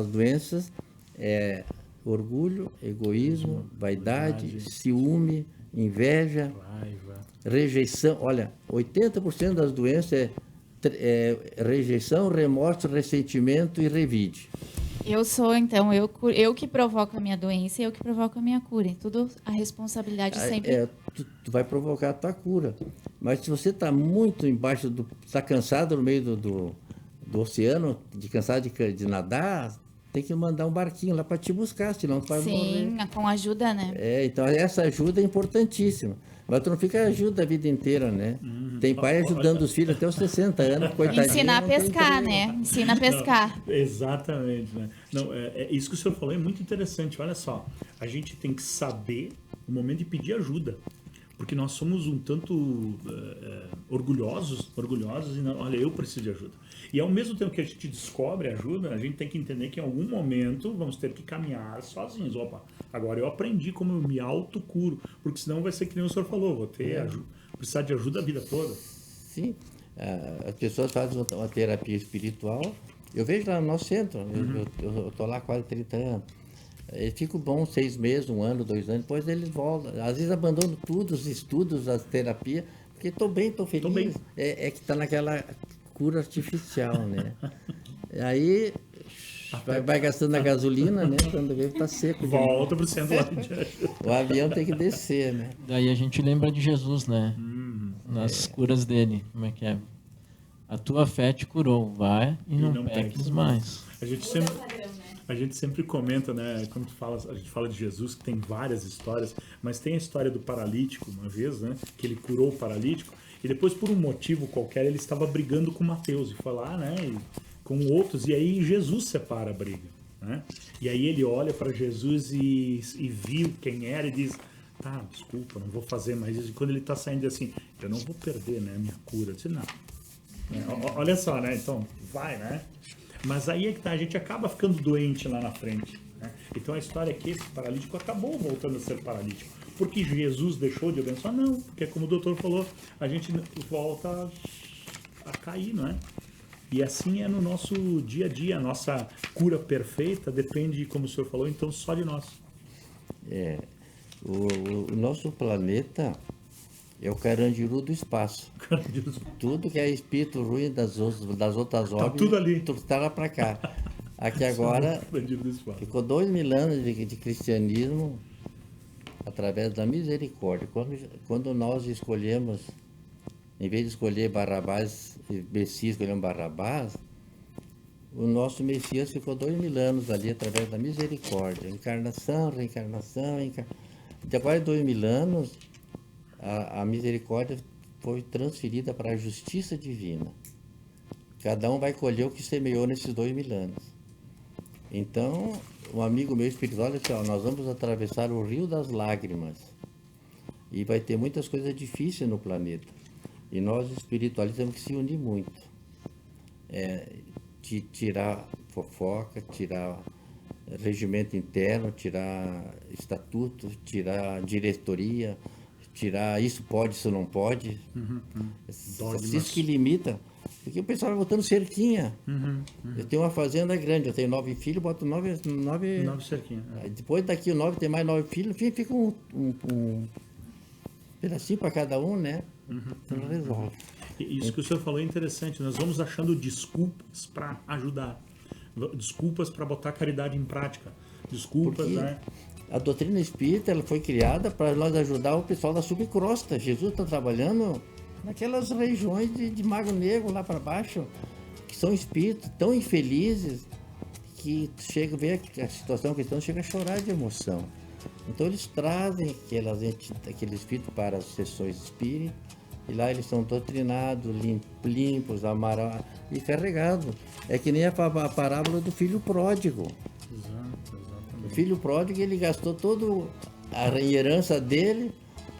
doenças é orgulho, egoísmo, vaidade, ciúme, inveja, raiva, rejeição. Olha, 80% das doenças é rejeição, remorso, ressentimento e revide. Eu sou, então, eu que provoco a minha doença e eu que provoco a minha cura. E tudo, a responsabilidade sempre... Tu vai provocar a tua cura. Mas se você está muito embaixo está cansado no meio do oceano, cansado de nadar, tem que mandar um barquinho lá para te buscar, senão tu vai morrer. Sim, com ajuda, né? Então essa ajuda é importantíssima. Mas tu não fica ajuda a vida inteira, né? Tem pai ajudando os filhos até os 60 anos, coitadinho. Ensinar a pescar, né? Ensina a pescar. Não, exatamente, né? Não, isso que o senhor falou é muito interessante. Olha só, a gente tem que saber o momento de pedir ajuda. Porque nós somos um tanto orgulhosos e não, olha, eu preciso de ajuda. E ao mesmo tempo que a gente descobre ajuda, a gente tem que entender que em algum momento vamos ter que caminhar sozinhos. Opa, agora eu aprendi como eu me autocuro, porque senão vai ser que nem o senhor falou, vou ter precisar de ajuda a vida toda. Sim, as pessoas fazem uma terapia espiritual. Eu vejo lá no nosso centro, eu estou lá há quase 30 anos. Eles ficam bons 6 meses, 1 ano, 2 anos, depois eles voltam. Às vezes abandonam tudo, os estudos, as terapias, porque estou bem, estou feliz. Tô bem. É que está naquela cura artificial, né? Aí vai gastando a gasolina, né? Quando vê, está seco. Volta para o centro lá de ajuda. O avião tem que descer, né? Daí a gente lembra de Jesus, né? Nas curas dele. Como é que é? A tua fé te curou. Vai e não peques mais. A gente sempre comenta, né? Quando a gente fala de Jesus, que tem várias histórias, mas tem a história do paralítico, uma vez, né? Que ele curou o paralítico, e depois, por um motivo qualquer, ele estava brigando com Mateus, e foi lá, né? Com outros, e aí Jesus separa a briga, né? E aí ele olha para Jesus e viu quem era e diz: tá, desculpa, não vou fazer mais isso. E quando ele está saindo assim, eu não vou perder, né, a minha cura. Eu disse, não. Olha só, né? Então, vai, né? Mas aí é que tá, a gente acaba ficando doente lá na frente, né? Então a história é que esse paralítico acabou voltando a ser paralítico. Porque Jesus deixou de abençoar? Não, porque como o doutor falou, a gente volta a cair, não é? E assim é no nosso dia a dia. A nossa cura perfeita depende, como o senhor falou, então só de nós. O nosso planeta é o Carandiru do espaço. Tudo que é espírito ruim das outras obras, tudo ali. Tudo está lá para cá. Aqui agora, ficou 2000 anos de cristianismo através da misericórdia. Quando nós escolhemos, em vez de escolher Barrabás, Messias escolhemos Barrabás, o nosso Messias ficou 2000 anos ali através da misericórdia. Encarnação, reencarnação, Agora, em 2000 anos, a misericórdia foi transferida para a justiça divina. Cada um vai colher o que semeou nesses 2000 anos. Então, um amigo meu espiritual disse, nós vamos atravessar o rio das lágrimas. E vai ter muitas coisas difíceis no planeta. E nós, espiritualistas, temos que se unir muito. Tirar fofoca, tirar regimento interno, tirar estatuto, tirar diretoria, tirar isso pode, isso não pode. Isso que limita. Porque o pessoal vai botando cerquinha. Eu tenho uma fazenda grande, eu tenho 9 filhos, boto 9 cerquinhas. Depois daqui o 9 tem mais 9 filhos, enfim, fica um pedacinho para cada um, né? Então resolve. Isso que o senhor falou é interessante. Nós vamos achando desculpas para ajudar. Desculpas para botar a caridade em prática. Desculpas, porque né? A doutrina espírita ela foi criada para nós ajudar o pessoal da subcrosta. Jesus está trabalhando naquelas regiões de Mago Negro lá para baixo, que são espíritos tão infelizes que chega a ver a situação que estão, chega a chorar de emoção. Então eles trazem aquele espírito para as sessões espíritas, e lá eles são doutrinados, limpos, amaram e carregados. É que nem a parábola do filho pródigo. O filho pródigo, ele gastou toda a herança dele,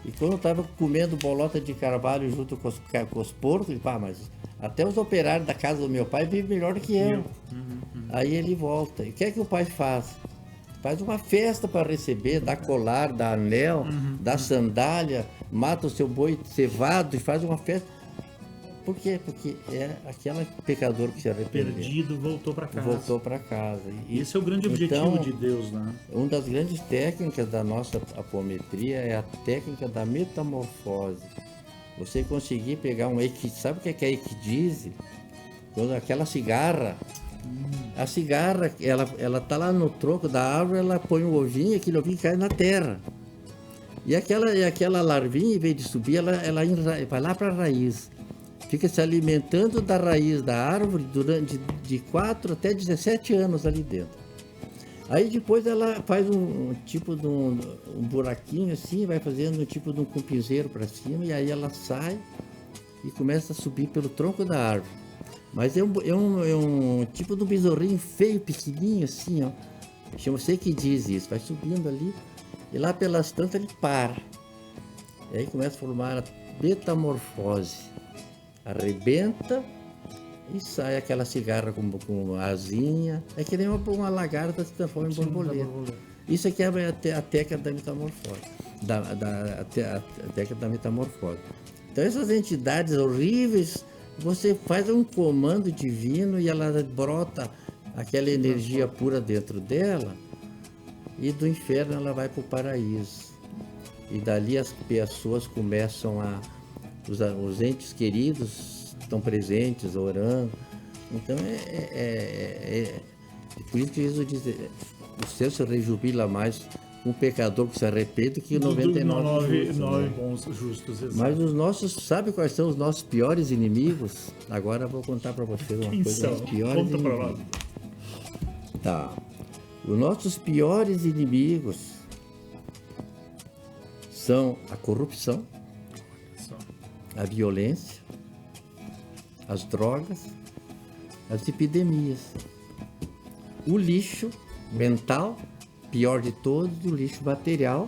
e quando estava comendo bolota de carvalho junto com os porcos, ele fala, mas até os operários da casa do meu pai vivem melhor do que eu. Aí ele volta. E o que é que o pai faz? Faz uma festa para receber, dá colar, dá anel, dá sandália, mata o seu boi cevado e faz uma festa. Por quê? Porque é aquele pecador que se arrependeu. Perdido, voltou para casa. Voltou para casa. E esse é o grande objetivo de Deus, né? Uma das grandes técnicas da nossa apometria é a técnica da metamorfose. Você conseguir pegar um equidise, sabe o que é equidise? Quando aquela cigarra, a cigarra, ela tá lá no tronco da árvore, ela põe um ovinho, aquele ovinho cai na terra. E aquela larvinha, em vez de subir, ela vai lá para a raiz. Fica se alimentando da raiz da árvore durante de 4 até 17 anos ali dentro. Aí depois ela faz um tipo de um buraquinho assim, vai fazendo um tipo de um cupinzeiro para cima, e aí ela sai e começa a subir pelo tronco da árvore. Mas é um tipo de um besorrinho feio, pequenininho assim, ó. Chama-se que diz isso, vai subindo ali, e lá pelas tantas ele para. E aí começa a formar a metamorfose. Arrebenta e sai aquela cigarra com asinha. É que nem uma lagarta se transforma em borboleta. Isso aqui é a técnica da metamorfose. A técnica da metamorfose. Então essas entidades horríveis, você faz um comando divino e ela brota aquela energia pura dentro dela, e do inferno ela vai para o paraíso. E dali as pessoas começam os entes queridos estão presentes, orando. Então por isso que Jesus diz, o céu se rejubila mais um pecador que se arrepende que 99 bons justos. Exato. Mas os nossos, sabe quais são os nossos piores inimigos? Agora eu vou contar para vocês uma coisa. Os piores Conta para inimigos. nós. Tá. Os nossos piores inimigos são a corrupção, a violência, as drogas, as epidemias, o lixo mental, pior de todos, o lixo material,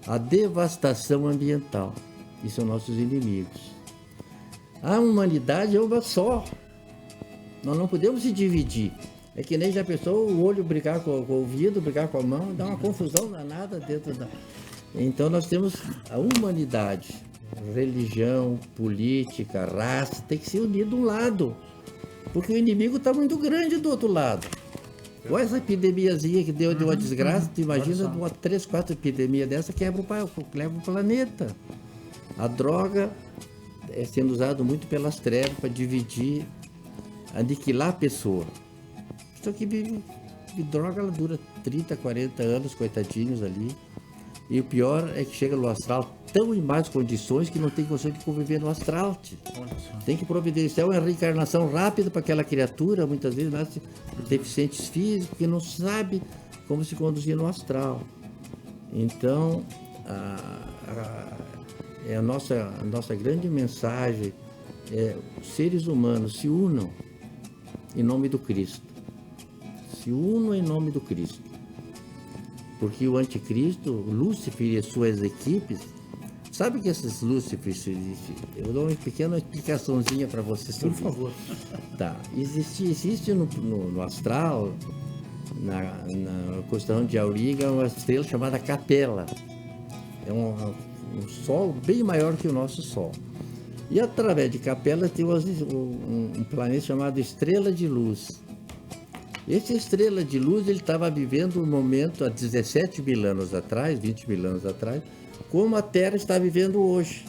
a devastação ambiental. Esses são nossos inimigos. A humanidade é uma só. Nós não podemos se dividir. É que nem já pensou o olho brigar com o ouvido, brigar com a mão, dá uma confusão danada dentro da... Então nós temos a humanidade, religião, política, raça, tem que se unir de um lado, porque o inimigo está muito grande do outro lado. Olha essa epidemiazinha que deu uma desgraça, tu imagina uma 3, 4 epidemias dessa leva o planeta. A droga é sendo usada muito pelas trevas para dividir, aniquilar a pessoa. Só que droga ela dura 30, 40 anos, coitadinhos ali. E o pior é que chega no astral tão em más condições que não tem condição de conviver no astral. Tem que providenciar uma reencarnação rápida para aquela criatura, muitas vezes nasce deficientes físicos, que não sabe como se conduzir no astral. Então, a nossa grande mensagem é: os seres humanos se unam em nome do Cristo. Se unam em nome do Cristo. Porque o anticristo, Lúcifer e suas equipes, sabe que esses Lúcifers, eu dou uma pequena explicaçãozinha para vocês. Por favor. Tá. Existe no astral, na constelação de Auriga, uma estrela chamada Capela. É um sol bem maior que o nosso Sol. E através de Capela tem um planeta chamado Estrela de Luz. Essa estrela de luz, ele estava vivendo um momento há 17 mil anos atrás, 20 mil anos atrás, como a Terra está vivendo hoje.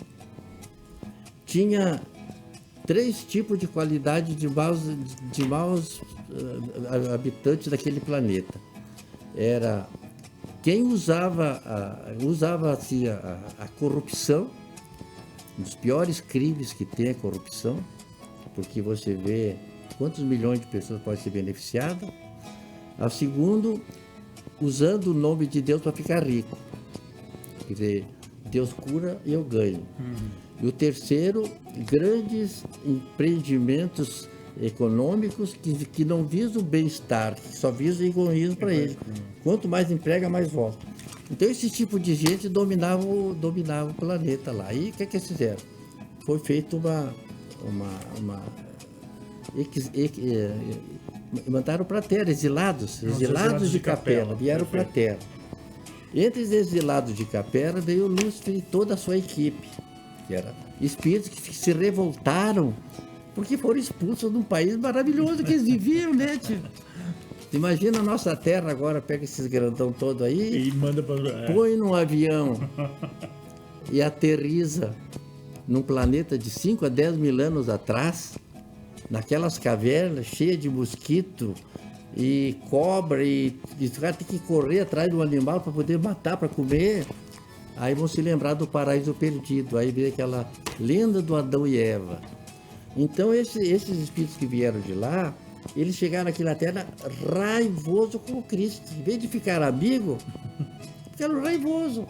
Tinha 3 tipos de qualidade de maus habitantes daquele planeta. Era quem usava assim, a corrupção, um dos piores crimes que tem a corrupção, porque você vê quantos milhões de pessoas podem ser beneficiadas. A segundo, usando o nome de Deus para ficar rico. Quer dizer, Deus cura e eu ganho. E o terceiro, grandes empreendimentos econômicos que não visam o bem-estar, que só visam o egoísmo para eles. Quanto mais emprega, mais volta. Então esse tipo de gente dominava o planeta lá. E o que eles fizeram? Foi feito mandaram para a Terra, exilados de Capela, vieram para a Terra. Entre os exilados de Capela veio Lúcifer e toda a sua equipe, que eram espíritos que se revoltaram, porque foram expulsos de um país maravilhoso que eles viviam, né, tio? Imagina a nossa Terra agora, pega esses grandão todo aí, E manda para... põe num avião e aterriza num planeta de 5 a 10 mil anos atrás, naquelas cavernas cheias de mosquito e cobra, e o cara tem que correr atrás do animal para poder matar, para comer. Aí vão se lembrar do paraíso perdido, aí vem aquela lenda do Adão e Eva. Então esses espíritos que vieram de lá, eles chegaram aqui na Terra raivoso com o Cristo. Em vez de ficar amigo, ficaram raivoso.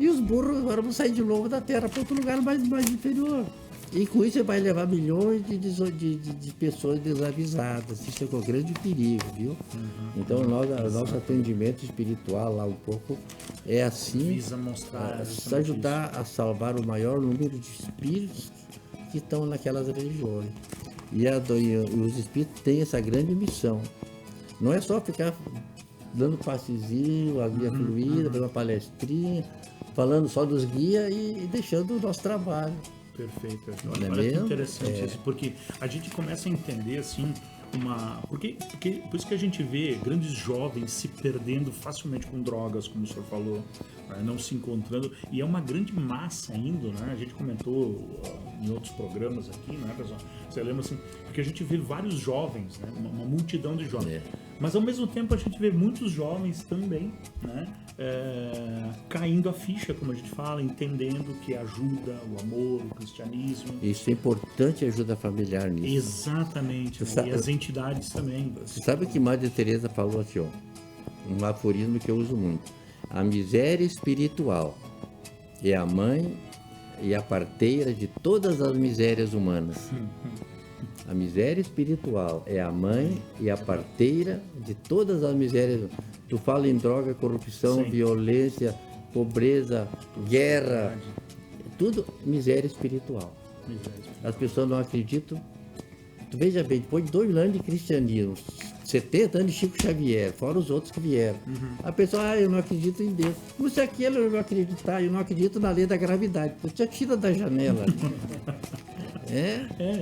E os burros agora vão sair de novo da Terra para outro lugar mais inferior. E com isso você vai levar milhões de pessoas desavisadas. Isso é um grande perigo, viu? Então, nosso atendimento espiritual lá um pouco é assim, Visa mostrar se ajudar a salvar o maior número de espíritos que estão naquelas religiões. E os espíritos têm essa grande missão. Não é só ficar dando passezinho, a guia fluida, dando uma palestrinha, falando só dos guias e deixando o nosso trabalho. Perfeito. Não é Olha que mesmo? interessante isso, porque a gente começa a entender assim por isso que a gente vê grandes jovens se perdendo facilmente com drogas, como o senhor falou, né, não se encontrando, e é uma grande massa indo, né? A gente comentou em outros programas aqui, né, pessoal? Você lembra assim, porque a gente vê vários jovens, né, uma multidão de jovens. Mas ao mesmo tempo a gente vê muitos jovens também, né, caindo a ficha, como a gente fala, entendendo que ajuda, o amor, o cristianismo. Isso é importante, ajuda familiar nisso. Exatamente, né? E as entidades também. Você sabe o que Madre Teresa falou aqui, ó? Um aforismo que eu uso muito. A miséria espiritual é a mãe e a parteira de todas as misérias humanas. A miséria espiritual é a mãe e a parteira de todas as misérias. Tu fala em droga, corrupção, Sim. violência, pobreza, guerra, tudo miséria espiritual. As pessoas não acreditam. Tu veja bem, depois de 2 anos de cristianismo, 70 anos de Chico Xavier, fora os outros que vieram. A pessoa, eu não acredito em Deus. Como se aquilo eu não acreditar, eu não acredito na lei da gravidade. Você tira da janela.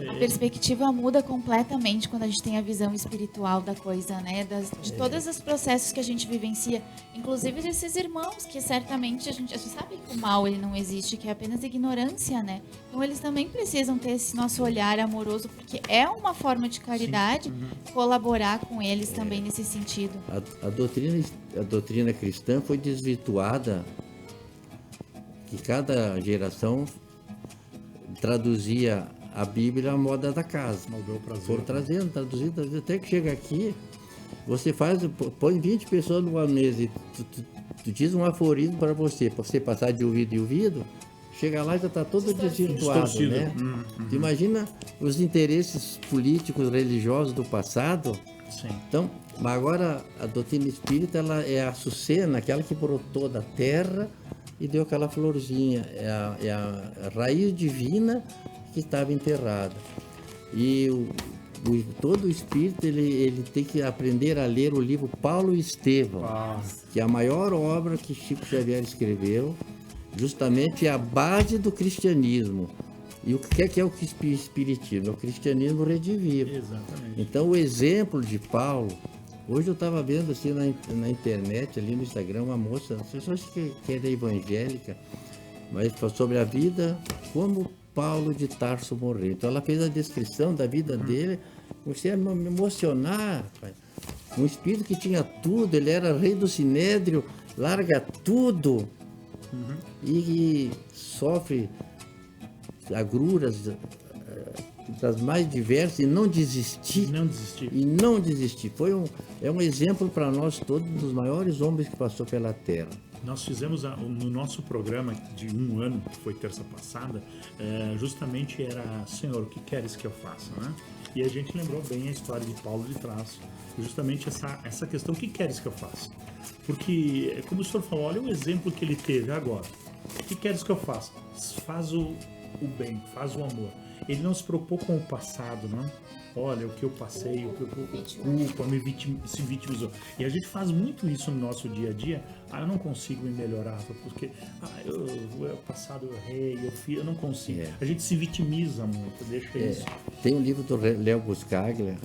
A perspectiva muda completamente quando a gente tem a visão espiritual da coisa, né? De todos os processos que a gente vivencia, inclusive desses irmãos, que certamente a gente sabe que o mal ele não existe, que é apenas ignorância, né? Então eles também precisam ter esse nosso olhar amoroso, porque é uma forma de caridade colaborar com eles também nesse sentido. A doutrina cristã foi desvirtuada, que cada geração traduzia a Bíblia à moda da casa. Foram traduzindo, até que chega aqui, você põe 20 pessoas numa mesa e tu diz um aforismo para você passar de ouvido em ouvido, chega lá e já está todo desvirtuado, né? Tu imagina os interesses políticos, religiosos do passado. Sim. Então, mas agora a doutrina espírita ela é a açucena, aquela que brotou da terra e deu aquela florzinha, é a raiz divina que estava enterrada. E todo espírito ele tem que aprender a ler o livro Paulo e Estevão, que é a maior obra que Chico Xavier escreveu, justamente é a base do cristianismo. E o que é o espiritismo? É o cristianismo redivivo. Exatamente. Então o exemplo de Paulo, hoje eu estava vendo assim na internet, ali no Instagram, uma moça, não sei se que era evangélica, mas sobre a vida, como Paulo de Tarso morreu. Então ela fez a descrição da vida dele, comecei a me emocionar. Um espírito que tinha tudo, ele era rei do Sinédrio, larga tudo e sofre agruras das mais diversas e não desistir. E não desistir. É um exemplo para nós todos dos maiores homens que passou pela Terra. Nós fizemos no nosso programa de 1 ano, que foi terça passada, justamente era, Senhor, o que queres que eu faça, né? E a gente lembrou bem a história de Paulo de Tarso, justamente essa questão, o que queres que eu faça? Porque, como o senhor falou, olha o exemplo que ele teve agora. O que queres que eu faça? Faz o bem, faz o amor. Ele não se preocupou com o passado, não? Olha, o que eu passei, o que eu culpa, se vitimizou. E a gente faz muito isso no nosso dia a dia. Eu não consigo me melhorar, porque o passado eu errei, eu não consigo. A gente se vitimiza muito, deixa isso. Tem um livro do Léo Buscaglia,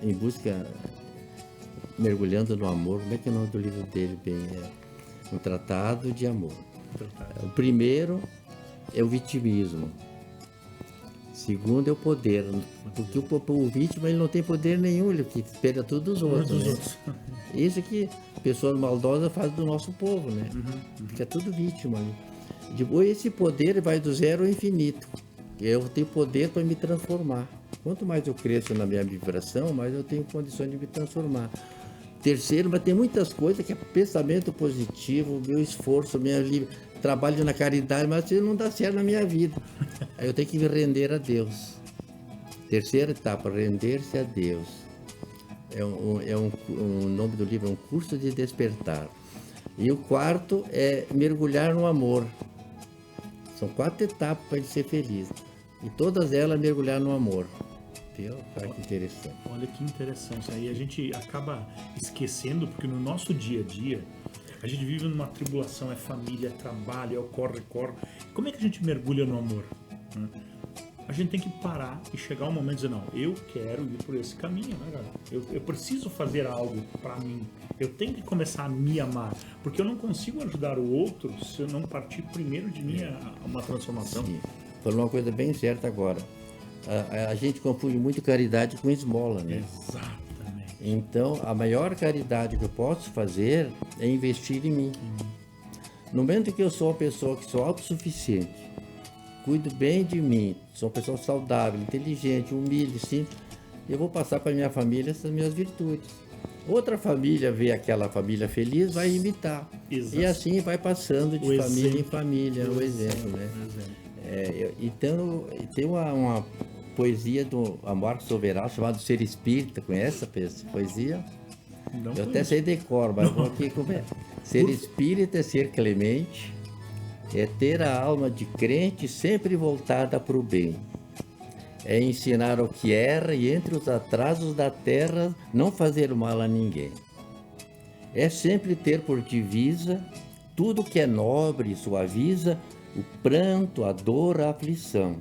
Em Busca, Mergulhando no Amor. Como é que é o nome do livro dele? Um Tratado de Amor. O primeiro é o vitimismo. Segundo é o poder, porque o vítima ele não tem poder nenhum, ele espera tudo dos outros. Né? Isso que pessoas maldosas fazem do nosso povo, né? Fica tudo vítima ali. Depois esse poder vai do zero ao infinito. Eu tenho poder para me transformar. Quanto mais eu cresço na minha vibração, mais eu tenho condições de me transformar. Terceiro, mas tem muitas coisas que é pensamento positivo, meu esforço, trabalho na caridade, mas isso não dá certo na minha vida. Aí eu tenho que me render a Deus. Terceira etapa, render-se a Deus. O nome do livro é Um Curso de Despertar. E o quarto é mergulhar no amor. São 4 etapas para ele ser feliz. E todas elas mergulhar no amor. Viu? Olha que interessante. Olha que interessante. Aí a gente acaba esquecendo, porque no nosso dia a dia, a gente vive numa tribulação, é família, é trabalho, é o corre-corre. Como é que a gente mergulha no amor? Né? A gente tem que parar e chegar um momento e dizer, não, eu quero ir por esse caminho, né, galera? Eu preciso fazer algo para mim. Eu tenho que começar a me amar. Porque eu não consigo ajudar o outro se eu não partir primeiro de mim a uma transformação. Sim. Falou uma coisa bem certa agora. A gente confunde muito caridade com esmola, né? Exatamente. Então, a maior caridade que eu posso fazer é investir em mim. No momento que eu sou uma pessoa que sou autossuficiente, cuido bem de mim, sou uma pessoa saudável, inteligente, humilde, simples, eu vou passar para minha família essas minhas virtudes. Outra família vê aquela família feliz, vai imitar. Exato. E assim vai passando de O família exemplo. em família, o exemplo, né? Por exemplo. Então, tem uma poesia do Amarco Soberal chamada Ser Espírita. Conhece essa poesia? Não Eu até conheço. sei de cor, mas vou aqui comer. Ser espírita é ser clemente, é ter a alma de crente sempre voltada para o bem. É ensinar o que erra e entre os atrasos da terra não fazer mal a ninguém. É sempre ter por divisa tudo que é nobre e suaviza o pranto, a dor, a aflição.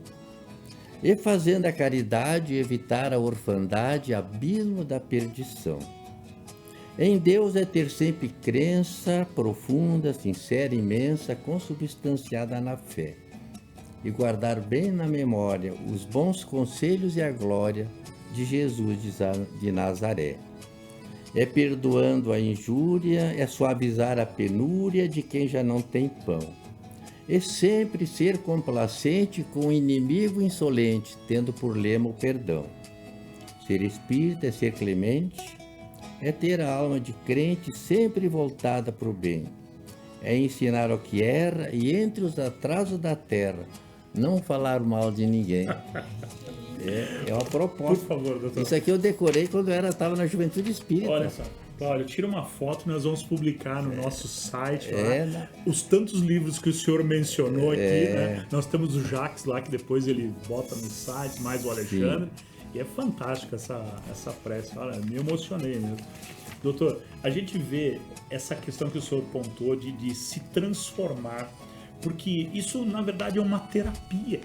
E fazendo a caridade evitar a orfandade, abismo da perdição. Em Deus é ter sempre crença profunda, sincera, imensa, consubstanciada na fé. E guardar bem na memória os bons conselhos e a glória de Jesus de Nazaré. É perdoando a injúria, é suavizar a penúria de quem já não tem pão. É sempre ser complacente com o inimigo insolente, tendo por lema o perdão. Ser espírita é ser clemente, é ter a alma de crente sempre voltada para o bem. É ensinar o que erra e entre os atrasos da terra, não falar mal de ninguém. É uma proposta. Por favor, doutor. Isso aqui eu decorei quando eu estava na Juventude Espírita. Olha só. Olha, tira uma foto, nós vamos publicar no nosso site lá, né? os tantos livros que o senhor mencionou aqui, né? Nós temos o Jacques lá, que depois ele bota no site, mais o Alexandre. E é fantástica essa prece. Olha, me emocionei mesmo. Doutor, a gente vê essa questão que o senhor pontuou de se transformar, porque isso, na verdade, é uma terapia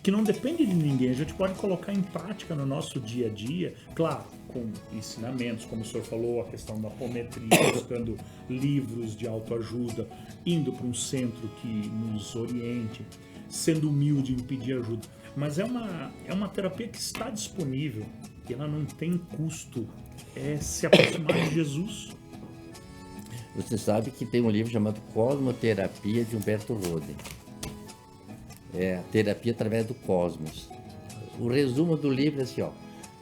que não depende de ninguém. A gente pode colocar em prática no nosso dia a dia, claro, com ensinamentos, como o senhor falou, a questão da apometria, buscando livros de autoajuda, indo para um centro que nos oriente, sendo humilde em pedir ajuda. Mas é uma terapia que está disponível e ela não tem custo. É se aproximar de Jesus. Você sabe que tem um livro chamado Cosmoterapia, de Humberto Roden. É a terapia através do cosmos. O resumo do livro é assim, ó.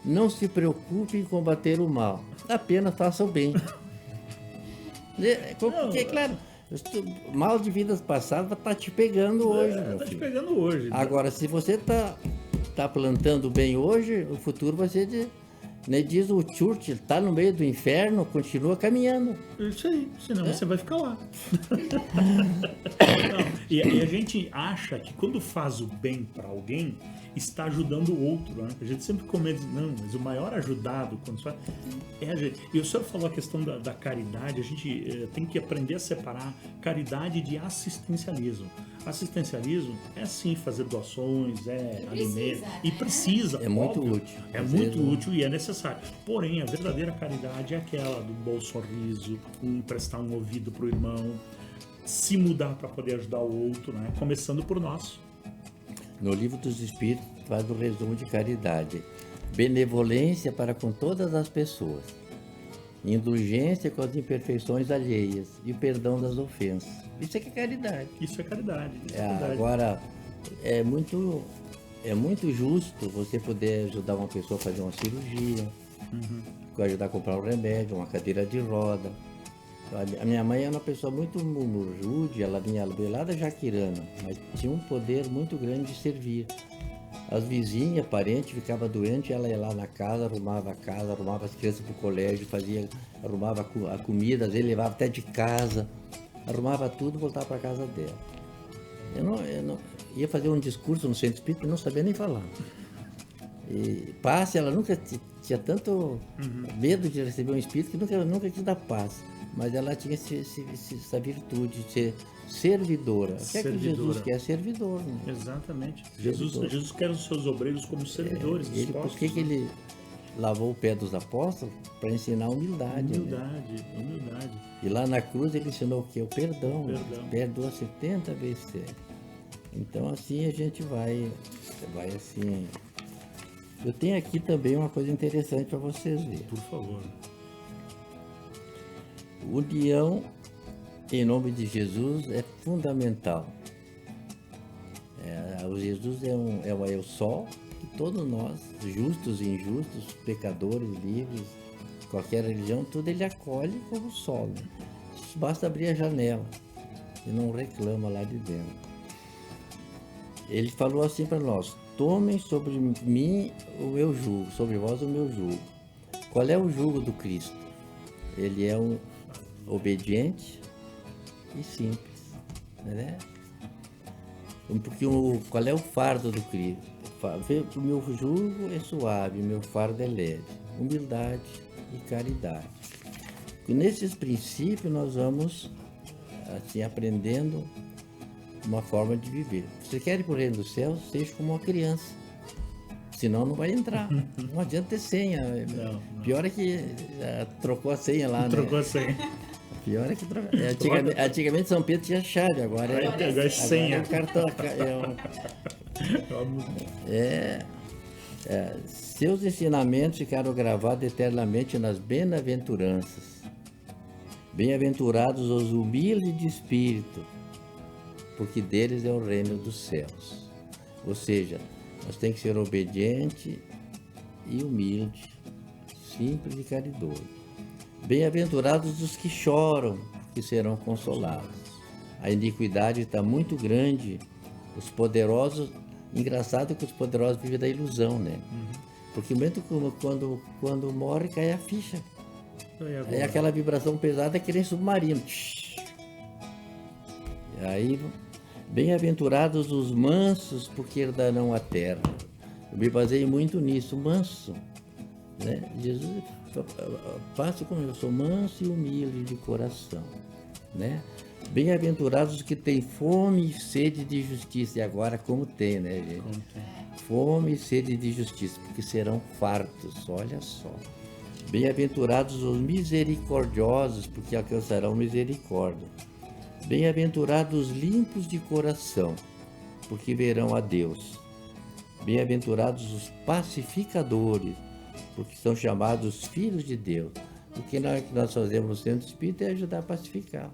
Não se preocupe em combater o mal, apenas faça o bem. Porque, claro, mal de vidas passadas está te pegando hoje, meu Está te filho. pegando hoje. Agora, se você tá plantando bem hoje, o futuro vai ser de... Né, diz o Churchill, tá no meio do inferno, continua caminhando. Isso aí, senão você vai ficar lá. Não, e a gente acha que quando faz o bem para alguém, está ajudando o outro, né? A gente sempre comenta, não, mas o maior ajudado quando faz é a gente. E o senhor falou a questão da caridade, a gente tem que aprender a separar caridade de assistencialismo. Assistencialismo é sim fazer doações, alimento, e precisa. É muito óbvio, útil. É Às muito vezes, útil e é necessário. Porém, a verdadeira caridade é aquela do bom sorriso, prestar um ouvido para o irmão, se mudar para poder ajudar o outro, né? Começando por nós. No Livro dos Espíritos faz o resumo de caridade. Benevolência para com todas as pessoas. Indulgência com as imperfeições alheias e o perdão das ofensas. Isso é que é caridade. Isso é caridade. Isso é verdade. Agora, é muito justo você poder ajudar uma pessoa a fazer uma cirurgia, ajudar a comprar um remédio, uma cadeira de roda. A minha mãe é uma pessoa muito rude, ela veio lá da Jaquirana, mas tinha um poder muito grande de servir. As vizinhas, parentes, ficavam doentes, ela ia lá na casa, arrumava as crianças para o colégio, arrumava a comida, às vezes levava até de casa. arrumava tudo e voltava para casa dela. Eu não ia fazer um discurso no centro espírita e não sabia nem falar. E passe, ela nunca tinha tanto medo de receber um espírito que nunca quis dar paz. Mas ela tinha essa virtude de ser servidora. O que é que Jesus quer? Servidor. Né? Exatamente. Servidor. Jesus quer os seus obreiros como servidores. Por que ele lavou o pé dos apóstolos? Para ensinar humildade. Humildade. E lá na cruz ele ensinou o quê? O perdão. Perdoa 70 vezes 7. Então assim a gente vai assim. Eu tenho aqui também uma coisa interessante para vocês verem. Por favor. União em nome de Jesus é fundamental. O Jesus é o sol que todos nós, justos e injustos, pecadores, livres, qualquer religião, tudo ele acolhe como sol. Né? Basta abrir a janela e não reclama lá de dentro. Ele falou assim para nós: tomem sobre mim o meu jugo, sobre vós o meu jugo. Qual é o jugo do Cristo? Ele é um obediente e simples, né? Porque qual é o fardo do Cristo? O meu jugo é suave, o meu fardo é leve. Humildade e caridade. E nesses princípios nós vamos assim aprendendo uma forma de viver. Se você quer ir para o reino dos céus, seja como uma criança. Senão não vai entrar. Não adianta ter senha. Não. Pior é que trocou a senha lá, Trocou né? a senha. Pior é que antigamente São Pedro tinha chave, agora é senha. É o cartão. Seus ensinamentos ficaram gravados eternamente nas bem-aventuranças. Bem-aventurados os humildes de espírito, porque deles é o reino dos céus. Ou seja, nós temos que ser obediente e humilde, simples e caridoso. Bem-aventurados os que choram, que serão consolados. A iniquidade está muito grande. Os poderosos, engraçado que os poderosos vivem da ilusão, né? Porque no momento quando morre, cai a ficha. É aquela vibração pesada que nem submarino. E aí, bem-aventurados os mansos, porque herdarão a terra. Eu me baseio muito nisso, manso. Né? Jesus, faça como eu sou manso e humilde de coração. Né? Bem-aventurados os que têm fome e sede de justiça. E agora como tem, né, gente? Como tem. Fome e sede de justiça, porque serão fartos, olha só. Bem-aventurados os misericordiosos, porque alcançarão misericórdia. Bem-aventurados os limpos de coração, porque verão a Deus. Bem-aventurados os pacificadores, porque são chamados filhos de Deus. O que nós fazemos no centro espírita é ajudar a pacificar.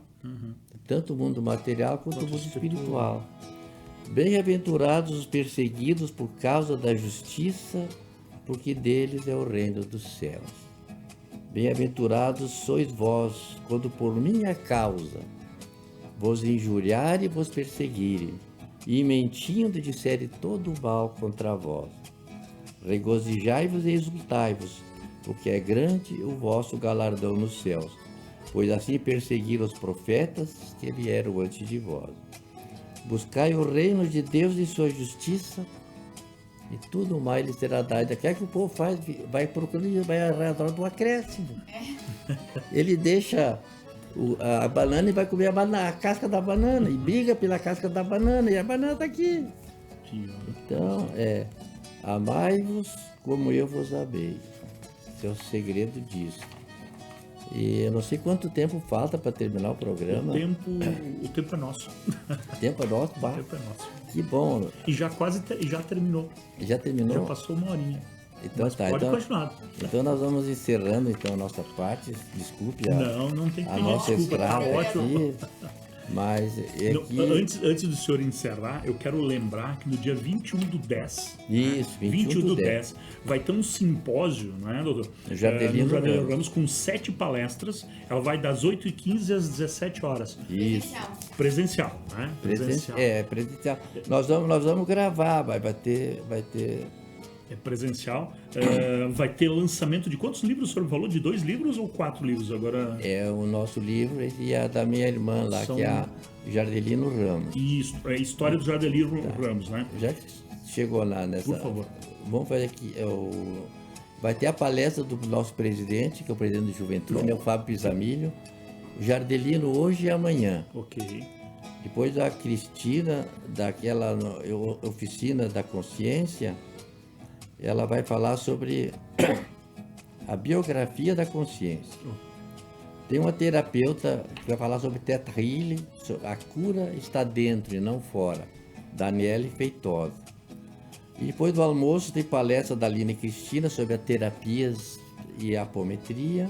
Tanto o mundo material quanto o mundo espiritual. Bem-aventurados os perseguidos por causa da justiça, porque deles é o reino dos céus. Bem-aventurados sois vós, quando por minha causa vos injuriarem e vos perseguirem, e mentindo disserem todo o mal contra vós. Regozijai-vos e exultai-vos, porque é grande o vosso galardão nos céus, pois assim perseguiram os profetas que vieram antes de vós. Buscai o reino de Deus e sua justiça, e tudo mais lhe será dado. O que é que o povo faz? Vai procurando, vai atrás do acréscimo. Ele deixa a banana e vai comer a casca da banana, e briga pela casca da banana, e a banana está aqui. Então, amai-vos como eu vos amei. Esse é o segredo disso. E eu não sei quanto tempo falta para terminar o programa. O tempo é nosso. O tempo é nosso? O tempo é nosso. Que bom. E já quase já terminou. Já terminou? Já passou uma horinha. Então mas pode continuar. Então nós vamos encerrando então a nossa parte. Desculpe não tem que a nossa desculpa, estrada tá ótimo. aqui. Mas antes do senhor encerrar, eu quero lembrar que no dia 21 do 10, isso, 21 do 10, vai ter um simpósio, não é, doutor? Jardelino Ramos com 7 palestras. Ela vai das 8h15 às 17 horas. Isso. Presencial, né? Presencial. Presencial. Nós vamos gravar, vai ter É presencial. Vai ter lançamento de quantos livros o senhor falou? De 2 livros ou 4 livros agora? É o nosso livro e a da minha irmã lá, que é a Jardelino Ramos. Isso, é a história do Jardelino Ramos, né? Já que chegou lá nessa... Por favor. Vamos fazer aqui. Vai ter a palestra do nosso presidente, que é o presidente da Juventude, né, o Fábio Pisamilho. O Jardelino hoje e amanhã. Ok. Depois a Cristina, daquela oficina da consciência, ela vai falar sobre a biografia da consciência. Tem uma terapeuta que vai falar sobre Theta Healing, a cura está dentro e não fora, Daniele Feitosa. E depois do almoço tem palestra da Aline Cristina sobre as terapias e a apometria.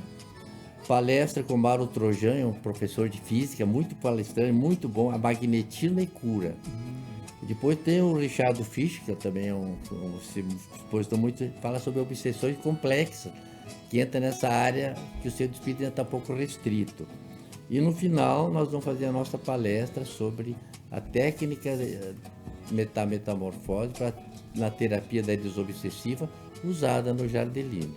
Palestra com Mauro Trojan, um professor de física, muito palestrante, muito bom, a magnetismo e cura. Depois tem o Richard Fisch, que também é um expositor muito, fala sobre obsessões complexas, que entra nessa área que o centro espírita ainda está um pouco restrito. E no final nós vamos fazer a nossa palestra sobre a técnica da metamorfose na terapia da desobsessiva usada no Jardelino.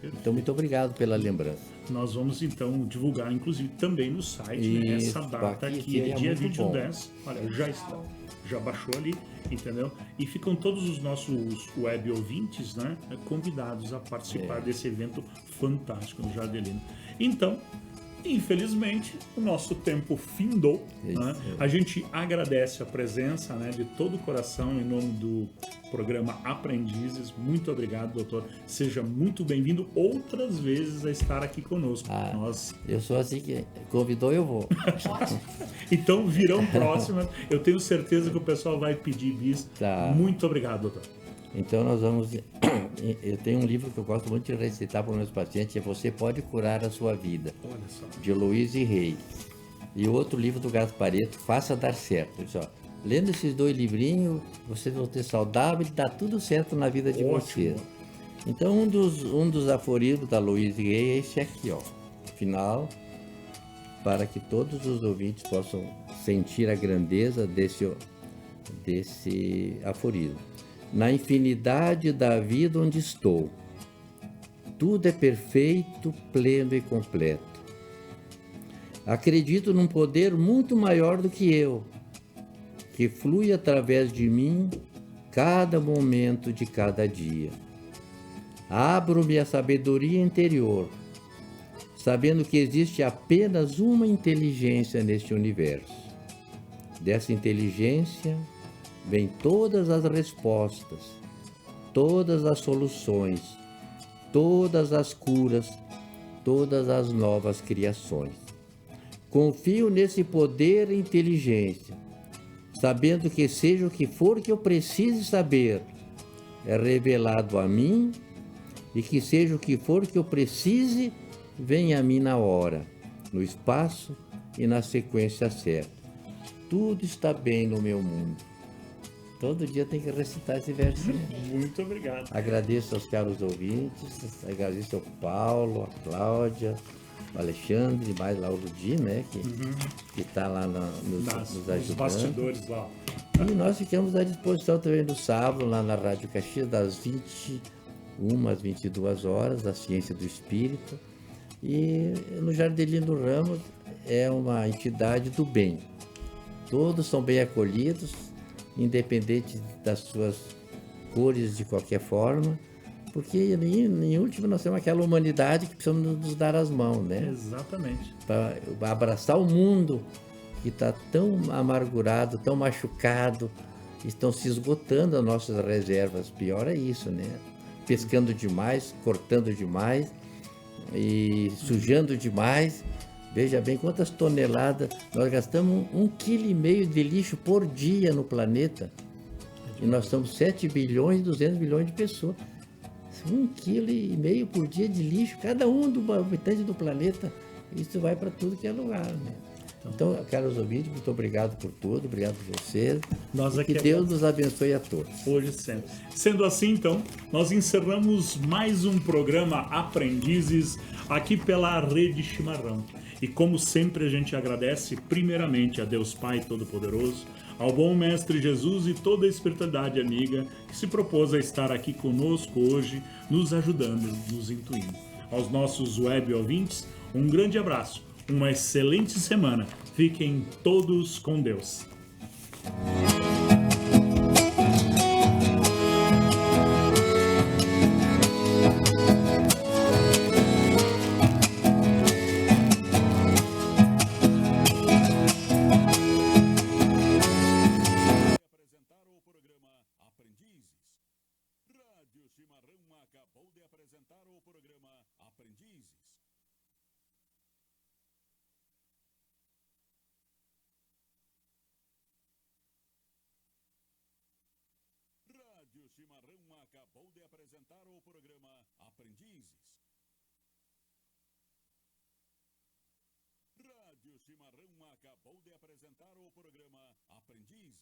Então, muito obrigado pela lembrança. Nós vamos, então, divulgar, inclusive, também no site, né, essa data aqui, é dia 21/10. Olha, já está. Já baixou ali, entendeu? E ficam todos os nossos web ouvintes, né, convidados a participar desse evento fantástico no Jardelino. Então, infelizmente, o nosso tempo findou. Né? A gente agradece a presença, né, de todo o coração em nome do programa Aprendizes. Muito obrigado, doutor. Seja muito bem-vindo outras vezes a estar aqui conosco. Eu sou assim que convidou, eu vou. Então virão próximas. Eu tenho certeza que o pessoal vai pedir bis. Tá. Muito obrigado, doutor. Então nós vamos... Eu tenho um livro que eu gosto muito de recitar para os meus pacientes, é Você Pode Curar a Sua Vida, de Louise Hay. E outro livro do Gasparetto, Faça Dar Certo. Diz, lendo esses 2 livrinhos, vocês vão ter saudável e dá tudo certo na vida de vocês. Então um dos aforismos da Louise Hay é esse aqui, final, para que todos os ouvintes possam sentir a grandeza desse aforismo. Na infinidade da vida onde estou, tudo é perfeito, pleno e completo. Acredito num poder muito maior do que eu, que flui através de mim cada momento de cada dia. Abro-me à sabedoria interior, sabendo que existe apenas uma inteligência neste universo. Dessa inteligência vêm todas as respostas, todas as soluções, todas as curas, todas as novas criações. Confio nesse poder e inteligência, sabendo que seja o que for que eu precise saber, é revelado a mim, e que seja o que for que eu precise, vem a mim na hora, no espaço e na sequência certa. Tudo está bem no meu mundo. Todo dia tem que recitar esse versinho. Muito obrigado. Agradeço aos caros ouvintes, agradeço ao Paulo, a Cláudia, o Alexandre, mais lá o Ludi, né, que está lá nos ajudando. Os bastidores lá. E nós ficamos à disposição também no sábado, lá na Rádio Caxias, das 21 às 22 horas, da Ciência do Espírito. E no Jardelino Ramos é uma entidade do bem. Todos são bem acolhidos, independente das suas cores de qualquer forma, porque em último nós temos aquela humanidade que precisamos nos dar as mãos, né? Exatamente. Para abraçar o mundo que está tão amargurado, tão machucado, estão se esgotando as nossas reservas. Pior é isso, né? Pescando demais, cortando demais e sujando demais. Veja bem quantas toneladas, nós gastamos 1,5 kg de lixo por dia no planeta. E nós somos 7 bilhões e 200 milhões de pessoas. 1,5 kg por dia de lixo, cada um do habitante do planeta. Isso vai para tudo que é lugar, né? Então, caros ouvintes, muito obrigado por tudo, obrigado por vocês. Que Deus nos abençoe a todos. Hoje sempre. Sendo assim, então, nós encerramos mais um programa Aprendizes aqui pela Rede Chimarrão. E como sempre a gente agradece primeiramente a Deus Pai Todo-Poderoso, ao bom Mestre Jesus e toda a espiritualidade amiga que se propôs a estar aqui conosco hoje, nos ajudando, nos intuindo. Aos nossos web ouvintes, um grande abraço, uma excelente semana. Fiquem todos com Deus. Acabou de apresentar o programa Aprendizes. Rádio Chimarrão acabou de apresentar o programa Aprendizes. Rádio Chimarrão acabou de apresentar o programa Aprendizes.